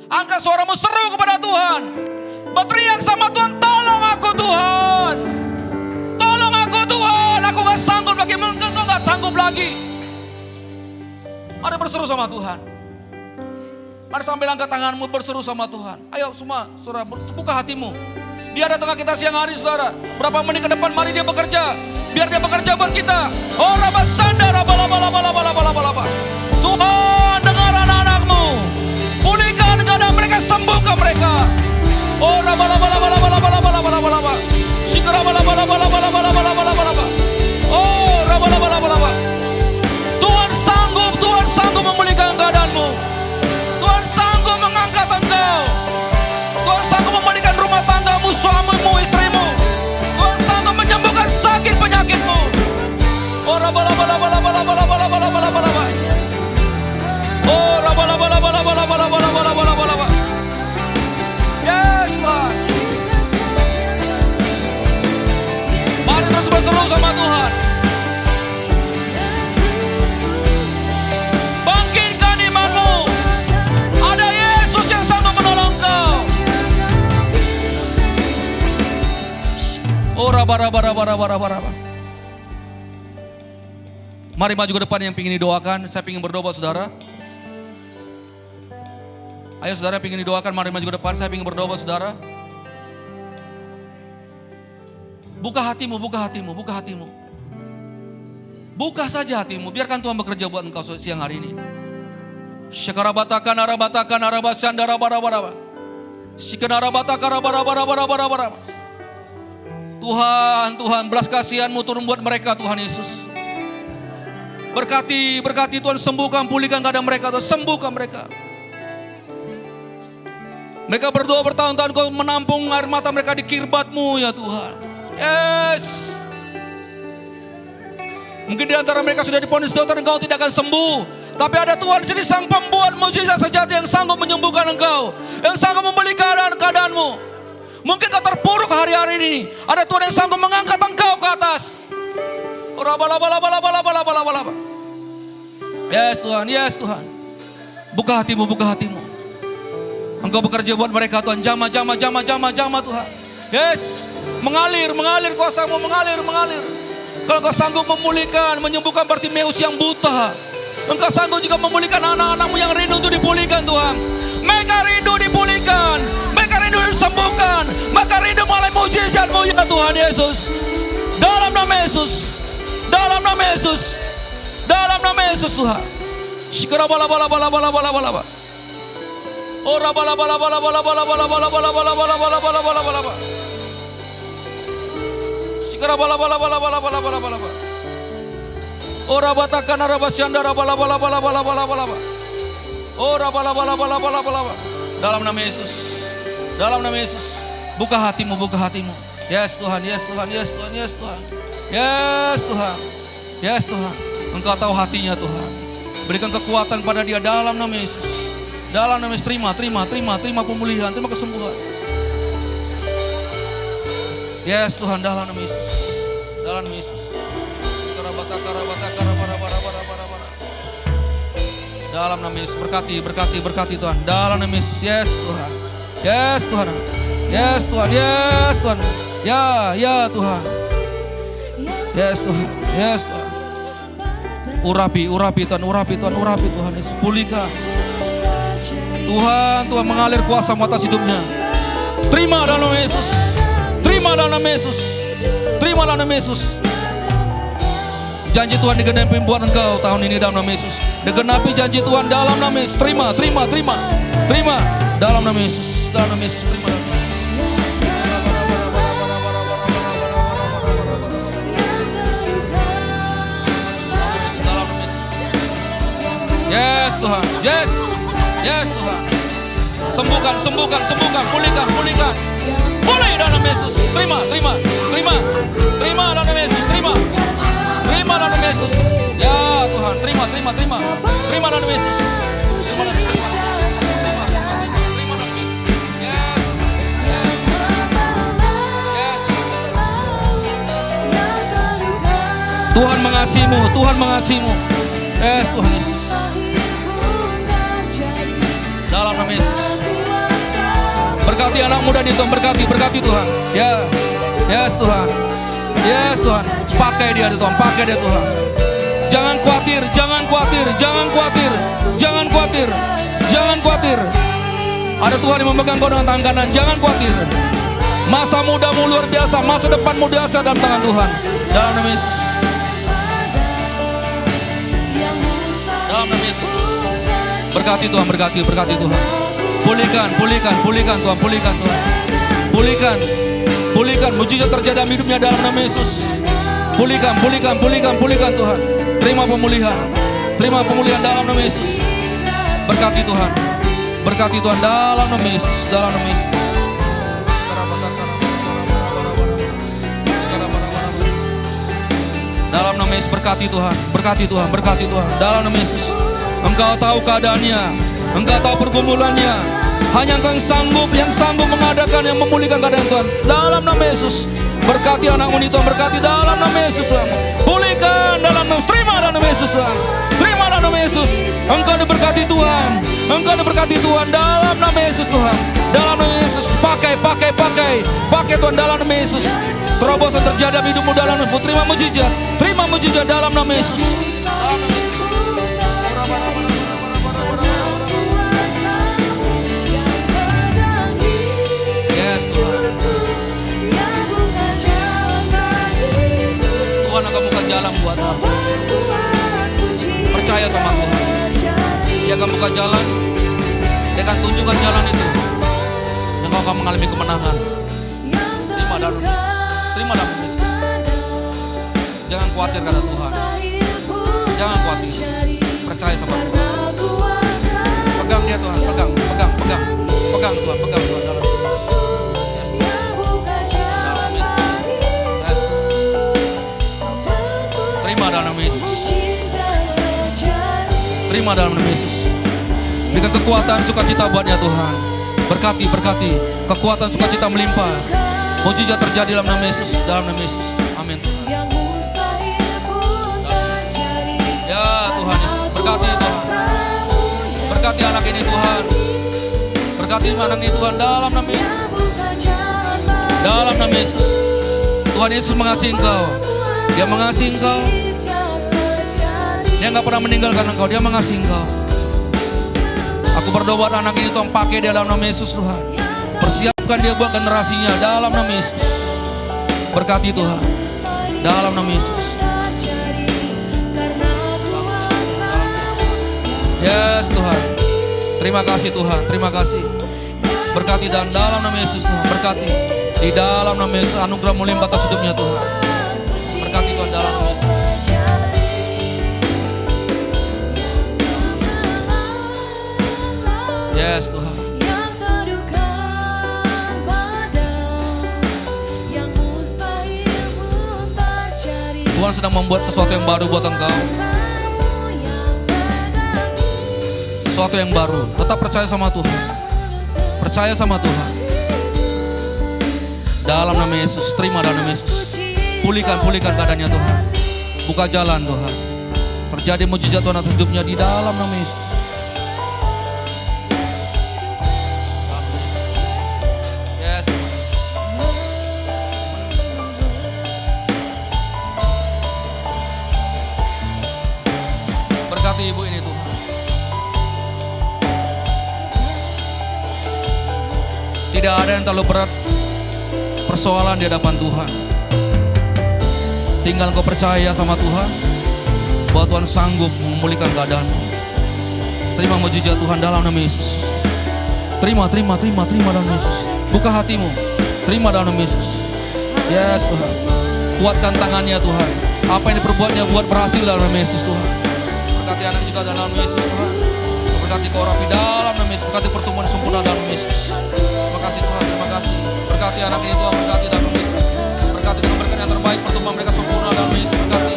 Speaker 2: Angkat suaramu, seru kepada Tuhan. Berteriak sama Tuhan, tolong aku Tuhan. Tolong aku Tuhan, aku gak sanggup lagi, mungkin kau gak sanggup lagi. Mari berseru sama Tuhan. Mari sambil angkat tanganmu berseru sama Tuhan. Ayo semua, saudara, buka hatimu. Dia ada tengah kita siang hari, saudara. Berapa menit ke depan, mari dia bekerja. Biar dia bekerja buat kita. Oh, rabasanda, rabalaba. Tuhan, dengar anak-anakmu. Pulihkan keadaan mereka, sembuhkan mereka. Oh, rabalaba. Sikarabalabalaba. Oh, rabalaba. Tuhan sanggup memulihkan keadaanmu. Tuhan sanggup mengangkat engkau. Tuhan sanggup memulihkan rumah tanggamu, suamimu, istrimu. Tuhan sanggup menyembuhkan sakit penyakitmu. Oh, rabalaba. Oh, rabalaba. Yes, Tuhan. Mari terus berseru sama Tuhan. Bangkitkan imanmu. Ada Yesus yang sanggup menolong kau. Oh, raba. Mari maju ke depan yang ingin didoakan. Saya ingin berdoa, saudara. Ayo saudara yang ingin didoakan, mari maju ke depan. Saya ingin berdoa, saudara. Buka hatimu. Buka saja hatimu, biarkan Tuhan bekerja buat engkau siang hari ini. Syakarabatakan arabasyanda rabarabara. Sikanarabataka rabarabara. Tuhan, belas kasihan-Mu turun buat mereka, Tuhan Yesus. Berkati Tuhan, sembuhkan, pulihkan keadaan mereka, Tuhan, sembuhkan mereka. Mereka berdoa bertahun-tahun, Kau menampung air mata mereka di kirbat-Mu ya Tuhan. Yes. Mungkin di antara mereka sudah divonis dokter, engkau tidak akan sembuh. Tapi ada Tuhan di sini, sang pembuat mujizat sejati yang sanggup menyembuhkan engkau. Yang sanggup membeli keadaanmu. Mungkin kau terpuruk hari-hari ini. Ada Tuhan yang sanggup mengangkat engkau ke atas. Yes Tuhan. Buka hatimu. Engkau bekerja buat mereka Tuhan. Jama Tuhan. Yes. Mengalir kuasa-Mu mengalir. Kalau Kau sanggup memulihkan, menyembuhkan Bartimeus yang buta. Engkau sanggup juga memulihkan anak-anak-Mu yang rindu untuk dipulihkan Tuhan. Mereka rindu dipulihkan. Mereka rindu disembuhkan. Mereka rindu mulai mujizat-Mu ya Tuhan Yesus. Dalam nama Yesus Tuhan. Shikarabala. Oh rabalaba. Shikarabala. Oh rabatakan arabasyanda rabalaba. Oh rabalaba. Dalam nama Yesus. Buka hatimu. Yes Tuhan. Engkau tahu hatinya Tuhan. Berikan kekuatan pada dia dalam nama Yesus. Terima pemulihan, terima kesembuhan. Yes Tuhan, dalam nama Yesus. Dalam nama Yesus, berkati Tuhan. Dalam nama Yesus, yes Tuhan. Ya Tuhan. Yes Tuhan. Urapi Tuhan Yesus, pulihkan. Tuhan mengalir kuasa atas hidupnya. Terima dalam nama Yesus. Janji Tuhan digenapi buat engkau tahun ini dalam nama Yesus. Digenapi janji Tuhan dalam nama Yesus. Terima dalam nama Yesus. Terima. Yes Tuhan. Sembuhkan, pulihkan. Pulih dalam Yesus. Terima dalam Yesus. Terima dalam Yesus. Ya Tuhan, terima dalam Yesus. Tuhan mengasihimu. Yes Tuhan Yesus. Dalam nama Yesus. Berkati anak muda ini Tuhan, berkati Tuhan. Yes Tuhan. Pakai dia Tuhan. Jangan khawatir, jangan khawatir, jangan khawatir, jangan khawatir, jangan khawatir. Ada Tuhan yang memegang kau dengan tangan kanan, jangan khawatir. Masa mudamu luar biasa, masa depanmu biasa dalam tangan Tuhan. Dalam nama Yesus. Dalam nama Yesus. Berkati Tuhan, berkati Tuhan. Pulihkan Tuhan, pulihkan Tuhan. Pulihkan, mujizat terjadi dalam hidupnya dalam nama Yesus. Pulihkan Tuhan. Terima pemulihan dalam nama Yesus. Berkati Tuhan dalam nama Yesus, dalam nama Yesus. Dalam nama Yesus, berkati Tuhan, dalam nama Yesus. Engkau tahu keadaannya, Engkau tahu pergumulannya. Hanya Engkau yang sanggup mengadakan, yang memulihkan keadaan Tuhan. Dalam nama Yesus, berkati anakmu ini Tuhan, berkati dalam nama Yesus Tuhan. Pulihkan dalam nama, terima dalam nama Yesus Tuhan. Terima dalam nama Yesus. Engkau diberkati Tuhan, Engkau diberkati Tuhan dalam nama Yesus Tuhan. Dalam nama Yesus, pakai Tuhan dalam nama Yesus. Terobosan terjadi dalam hidupmu dalam nama Yesus. Terima mujizat dalam nama Yesus. Dalam nama Yesus. Yes Tuhan. Tuhan akan buka jalan buat kamu. Percaya sama Tuhan. Dia akan buka jalan. Dia akan tunjukkan jalan itu. Dan kau akan mengalami kemenangan. Terima dalam Yesus. Terima dalam Yesus. Jangan khawatir kata Tuhan. Jangan khawatir. Percaya sama Tuhan. Pegang dia Tuhan. Pegang Tuhan. Pegang Tuhan dalam Yesus. Terima dalam Yesus. Terima dalam nama Yesus. Berikan kekuatan sukacita buatnya Tuhan. Berkati. Kekuatan sukacita melimpah. Mujizat terjadi dalam nama Yesus. Dalam nama Yesus. Amin Tuhan. Ya Tuhan Yesus. Berkati Tuhan. Berkati anak ini Tuhan. Berkati anak ini Tuhan. Dalam nama Yesus. Dalam nama Yesus. Tuhan Yesus mengasihi engkau. Dia mengasihi engkau. Dia gak pernah meninggalkan engkau. Dia mengasihi engkau. Aku berdoa buat anak ini Tuhan, pakai dia dalam nama Yesus Tuhan. Persiapkan dia buat generasinya dalam nama Yesus. Berkati Tuhan dalam nama Yesus. Yes Tuhan. Terima kasih Tuhan. Terima kasih. Berkati dan dalam nama Yesus Tuhan. Berkati di dalam nama Yesus. Anugerah melimpah atas hidupnya Tuhan. Berkati Tuhan dalam nama Yesus. Yes Tuhan. Tuhan sedang membuat sesuatu yang baru buat engkau. Sesuatu yang baru. Tetap percaya sama Tuhan. Percaya sama Tuhan. Dalam nama Yesus. Terima dalam nama Yesus. Pulihkan keadaannya Tuhan. Buka jalan Tuhan. Terjadi mujizat Tuhan atas hidupnya di dalam nama Yesus. Ibu ini Tuhan. Tidak ada yang terlalu berat persoalan di hadapan Tuhan. Tinggal kau percaya sama Tuhan bahwa Tuhan sanggup memulihkan keadaanmu. Terima mujizat Tuhan dalam nama Yesus. Terima dalam Yesus. Buka hatimu. Terima dalam nama Yesus. Yes Tuhan. Kuatkan tangannya Tuhan. Apa yang diperbuatnya buat berhasil dalam nama Yesus Tuhan. Berkati anak juga dalam nama Yesus Tuhan. Berkati kau rapi dalam nama Yesus. Berkati pertumbuhan sempurna dalam nama Yesus. Terima kasih Tuhan, terima kasih. Berkati anak ini Tuhan, berkati dalam nama Yesus. Berkati dengan berkat yang terbaik, pertumbuhan mereka sempurna dalam nama Yesus. Berkati.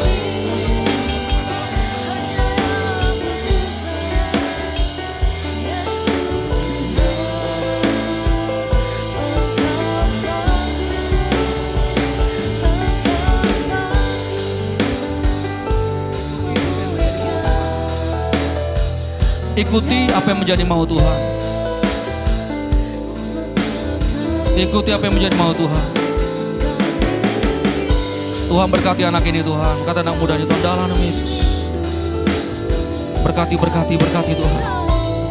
Speaker 2: Ikuti apa yang menjadi mau Tuhan. Ikuti apa yang menjadi mau Tuhan. Tuhan berkati anak ini Tuhan. Kata anak muda ini Tuhan dalam nama Yesus. Berkati Tuhan.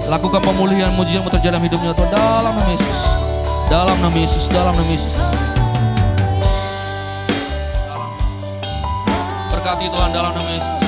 Speaker 2: Lakukan pemulihan, mujizat terjadi dalam hidupnya Tuhan. Dalam nama Yesus. Dalam nama Yesus. Berkati Tuhan dalam nama Yesus.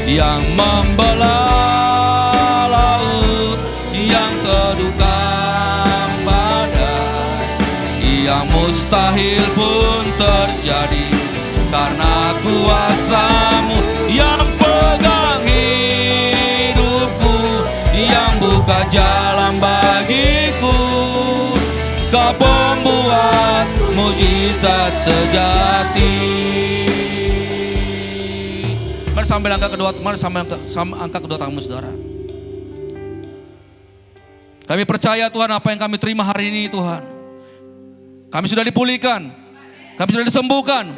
Speaker 2: Yang membelah laut, yang kedukang badai, yang mustahil pun terjadi karena kuasa-Mu yang pegang hidupku, yang buka jalan bagiku. Kau pembuat mujizat sejati. Sampai angka kedua tanganmu saudara. Kami percaya Tuhan apa yang kami terima hari ini Tuhan. Kami sudah dipulihkan. Kami sudah disembuhkan.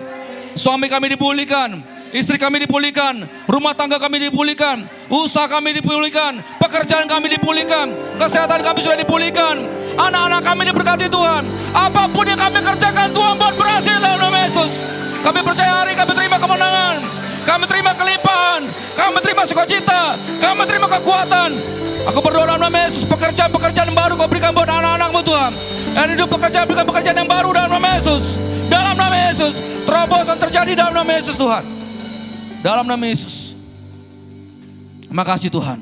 Speaker 2: Suami kami dipulihkan. Istri kami dipulihkan. Rumah tangga kami dipulihkan. Usaha kami dipulihkan. Pekerjaan kami dipulihkan. Kesehatan kami sudah dipulihkan. Anak-anak kami diberkati Tuhan. Apapun yang kami kerjakan Tuhan buat berhasil dalam nama Yesus. Kami percaya hari kami terima kemenangan. Kami terima kelimpahan, kami terima sukacita, kami terima kekuatan. Aku berdoa dalam nama Yesus, pekerjaan-pekerjaan yang baru Kau berikan buat anak-anak-Mu Tuhan. Dan hidup pekerjaan yang baru dalam nama Yesus. Dalam nama Yesus, terobosan terjadi dalam nama Yesus Tuhan. Dalam nama Yesus. Terima kasih Tuhan.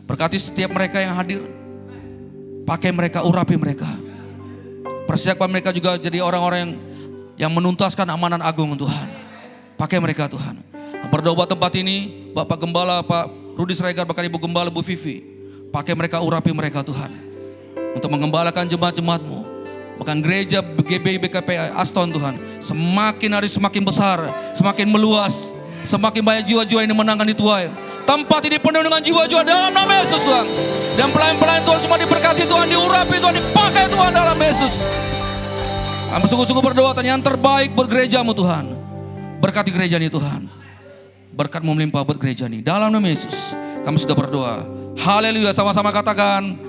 Speaker 2: Berkati setiap mereka yang hadir. Pakai mereka, urapi mereka. Persiapkan mereka juga jadi orang-orang yang menuntaskan amanat agung Tuhan. Pakai mereka Tuhan. Berdoa buat tempat ini, Bapak Gembala, Pak Rudi Sregar, bahkan Ibu Gembala, Bu Vivi. Pakai mereka, urapi mereka Tuhan. Untuk mengembalakan jemaat-jemaat-Mu. Bahkan gereja GBI BKP Aston Tuhan. Semakin hari semakin besar, semakin meluas. Semakin banyak jiwa-jiwa yang dimenangkan di Tuhan. Tempat ini penuh dengan jiwa-jiwa dalam nama Yesus Tuhan. Dan pelayan-pelayan Tuhan semua diberkati Tuhan, diurapi Tuhan, dipakai Tuhan dalam Yesus. Kami sungguh-sungguh berdoa Tuhan yang terbaik buat gereja-Mu Tuhan. Berkati gereja ini Tuhan. Berkat-Mu melimpah buat gereja ini. Dalam nama Yesus kami sudah berdoa. Haleluya, sama-sama katakan.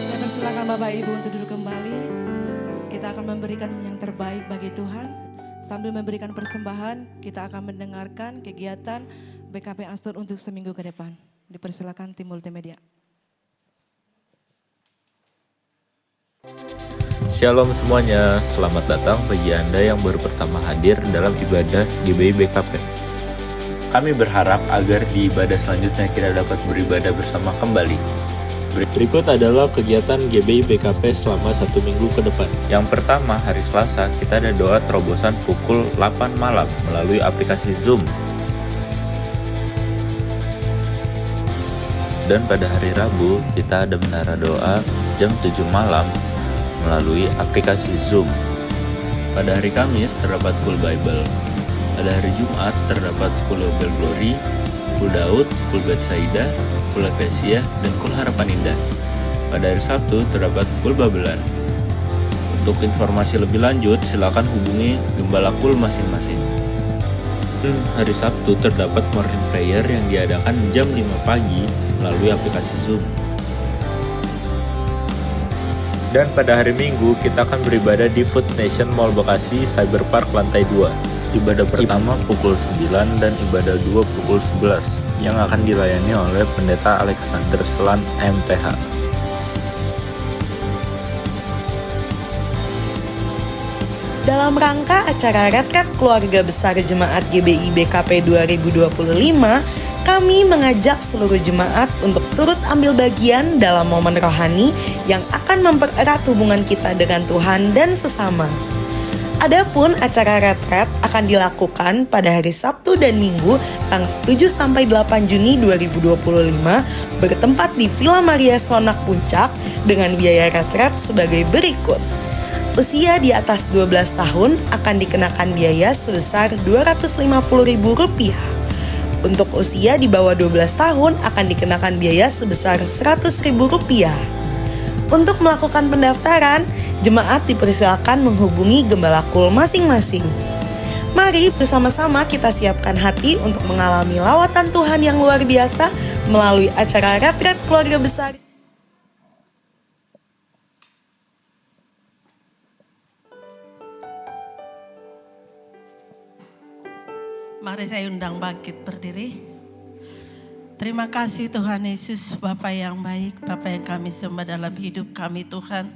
Speaker 1: Saya persilakan Bapak Ibu untuk duduk kembali. Kita akan memberikan yang terbaik bagi Tuhan. Sambil memberikan persembahan, kita akan mendengarkan kegiatan BKP Astor untuk seminggu ke depan. Dipersilakan tim multimedia.
Speaker 3: Shalom semuanya, selamat datang bagi Anda yang baru pertama hadir dalam ibadah GBI BKP. Kami berharap agar di ibadah selanjutnya kita dapat beribadah bersama kembali. Berikut adalah kegiatan GBI BKP selama 1 minggu ke depan. Yang pertama, hari Selasa kita ada doa terobosan pukul 8 malam melalui aplikasi Zoom. Dan pada hari Rabu kita ada menara doa jam 7 malam melalui aplikasi Zoom. Pada hari Kamis terdapat Cool Bible. Pada hari Jumat terdapat Cool Bel Glory, Cool Daud, Cool Betsaida, Cool Ecclesia, dan Cool Harapan Indah. Pada hari Sabtu terdapat Cool Babelan. Untuk informasi lebih lanjut silakan hubungi gembala Cool masing-masing. Hari Sabtu terdapat morning prayer yang diadakan jam 5 pagi melalui aplikasi Zoom. Dan pada hari Minggu kita akan beribadah di Food Nation Mall Bekasi Cyberpark lantai 2. Ibadah pertama pukul 9 dan ibadah 2 pukul 11 yang akan dilayani oleh Pendeta Alexander Selan MTH.
Speaker 4: Dalam rangka acara Retret Keluarga Besar Jemaat GBI BKP 2025, kami mengajak seluruh jemaat untuk turut ambil bagian dalam momen rohani yang akan mempererat hubungan kita dengan Tuhan dan sesama. Adapun acara retret akan dilakukan pada hari Sabtu dan Minggu tanggal 7-8 Juni 2025 bertempat di Villa Maria Sonak Puncak dengan biaya retret sebagai berikut. Usia di atas 12 tahun akan dikenakan biaya sebesar Rp250.000. Untuk usia di bawah 12 tahun akan dikenakan biaya sebesar Rp100.000. Untuk melakukan pendaftaran, jemaat dipersilakan menghubungi gembala Cool masing-masing. Mari bersama-sama kita siapkan hati untuk mengalami lawatan Tuhan yang luar biasa melalui acara Retret Keluarga Besar.
Speaker 5: Mari saya undang bangkit berdiri. Terima kasih Tuhan Yesus, Bapa yang baik, Bapa yang kami sembah dalam hidup kami Tuhan.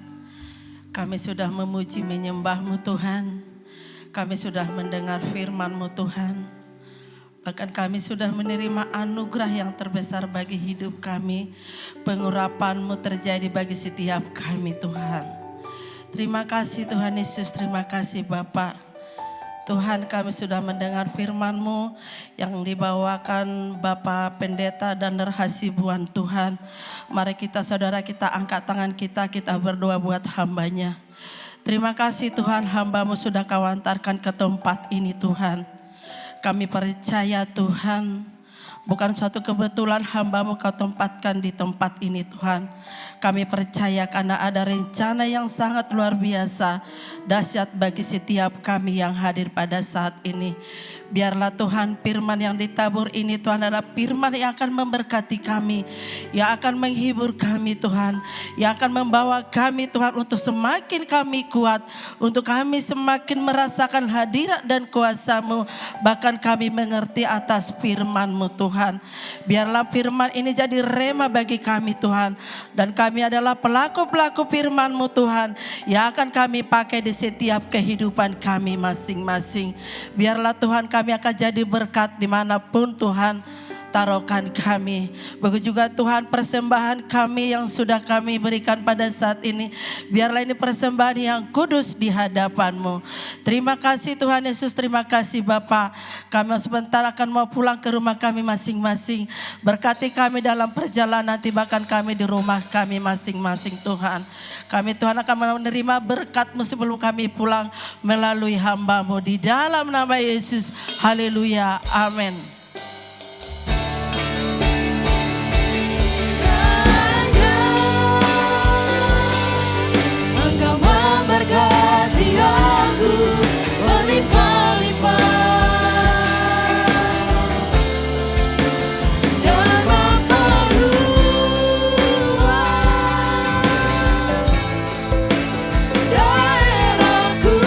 Speaker 5: Kami sudah memuji menyembah-Mu Tuhan. Kami sudah mendengar firman-Mu Tuhan. Bahkan kami sudah menerima anugerah yang terbesar bagi hidup kami. Pengurapan-Mu terjadi bagi setiap kami Tuhan. Terima kasih Tuhan Yesus, terima kasih Bapa. Tuhan, kami sudah mendengar firman-Mu yang dibawakan Bapak Pendeta dan Hasibuan Tuhan. Mari kita saudara kita angkat tangan kita berdoa buat hamba-Nya. Terima kasih Tuhan, hamba-Mu sudah Kau antarkan ke tempat ini Tuhan. Kami percaya Tuhan, bukan suatu kebetulan hamba-Mu Kau tempatkan di tempat ini Tuhan. Kami percaya karena ada rencana yang sangat luar biasa, dahsyat bagi setiap kami yang hadir pada saat ini. Biarlah Tuhan firman yang ditabur ini Tuhan adalah firman yang akan memberkati kami, yang akan menghibur kami Tuhan, yang akan membawa kami Tuhan untuk semakin kami kuat, untuk kami semakin merasakan hadirat dan kuasa-Mu, bahkan kami mengerti atas firman-Mu Tuhan. Biarlah firman ini jadi rema bagi kami Tuhan, dan kami adalah pelaku-pelaku firman-Mu Tuhan yang akan kami pakai di setiap kehidupan kami masing-masing. Biarlah Tuhan kami akan jadi berkat dimanapun Tuhan taruhkan kami. Begitu juga Tuhan persembahan kami yang sudah kami berikan pada saat ini. Biarlah ini persembahan yang kudus di hadapan-Mu. Terima kasih Tuhan Yesus, terima kasih Bapa. Kami sebentar akan mau pulang ke rumah kami masing-masing. Berkati kami dalam perjalanan nanti, bahkan kami di rumah kami masing-masing Tuhan. Kami Tuhan akan menerima berkat-Mu sebelum kami pulang melalui hamba-Mu. Di dalam nama Yesus, haleluya, amin.
Speaker 1: Berkati aku berlimpah-limpah dan memperluas daerahku.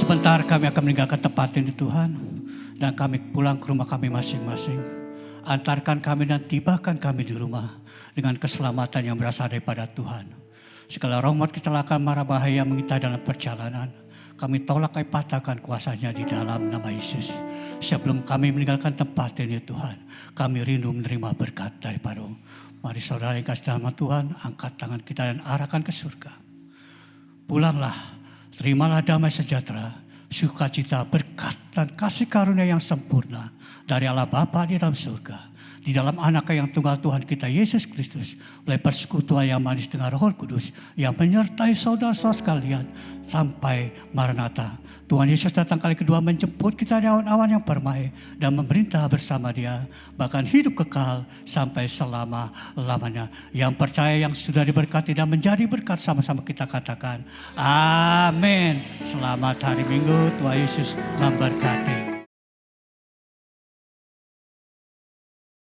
Speaker 6: Sebentar kami akan meninggalkan tempat ini Tuhan. Dan kami pulang ke rumah kami masing-masing. Antarkan kami dan tibakan kami di rumah dengan keselamatan yang berasal daripada Tuhan. Segala rahmat, kecelakaan, mara bahaya mengintai dalam perjalanan, kami tolak, kami patahkan kuasanya di dalam nama Yesus. Sebelum kami meninggalkan tempat ini Tuhan, kami rindu menerima berkat daripada-Mu. Mari saudara yang kasih dalam Tuhan, angkat tangan kita dan arahkan ke surga. Pulanglah, terimalah damai sejahtera, sukacita, berkat dan kasih karunia yang sempurna dari Allah Bapa di dalam surga, di dalam anak yang tunggal Tuhan kita Yesus Kristus, oleh persekutuan yang manis dengan Roh Kudus yang menyertai saudara-saudara sekalian sampai Maranatha. Tuhan Yesus datang kali kedua menjemput kita di awan-awan yang permai dan memerintah bersama Dia, bahkan hidup kekal sampai selama-lamanya. Yang percaya, yang sudah diberkati dan menjadi berkat, sama-sama kita katakan amin. Selamat hari Minggu, Tuhan Yesus memberkati.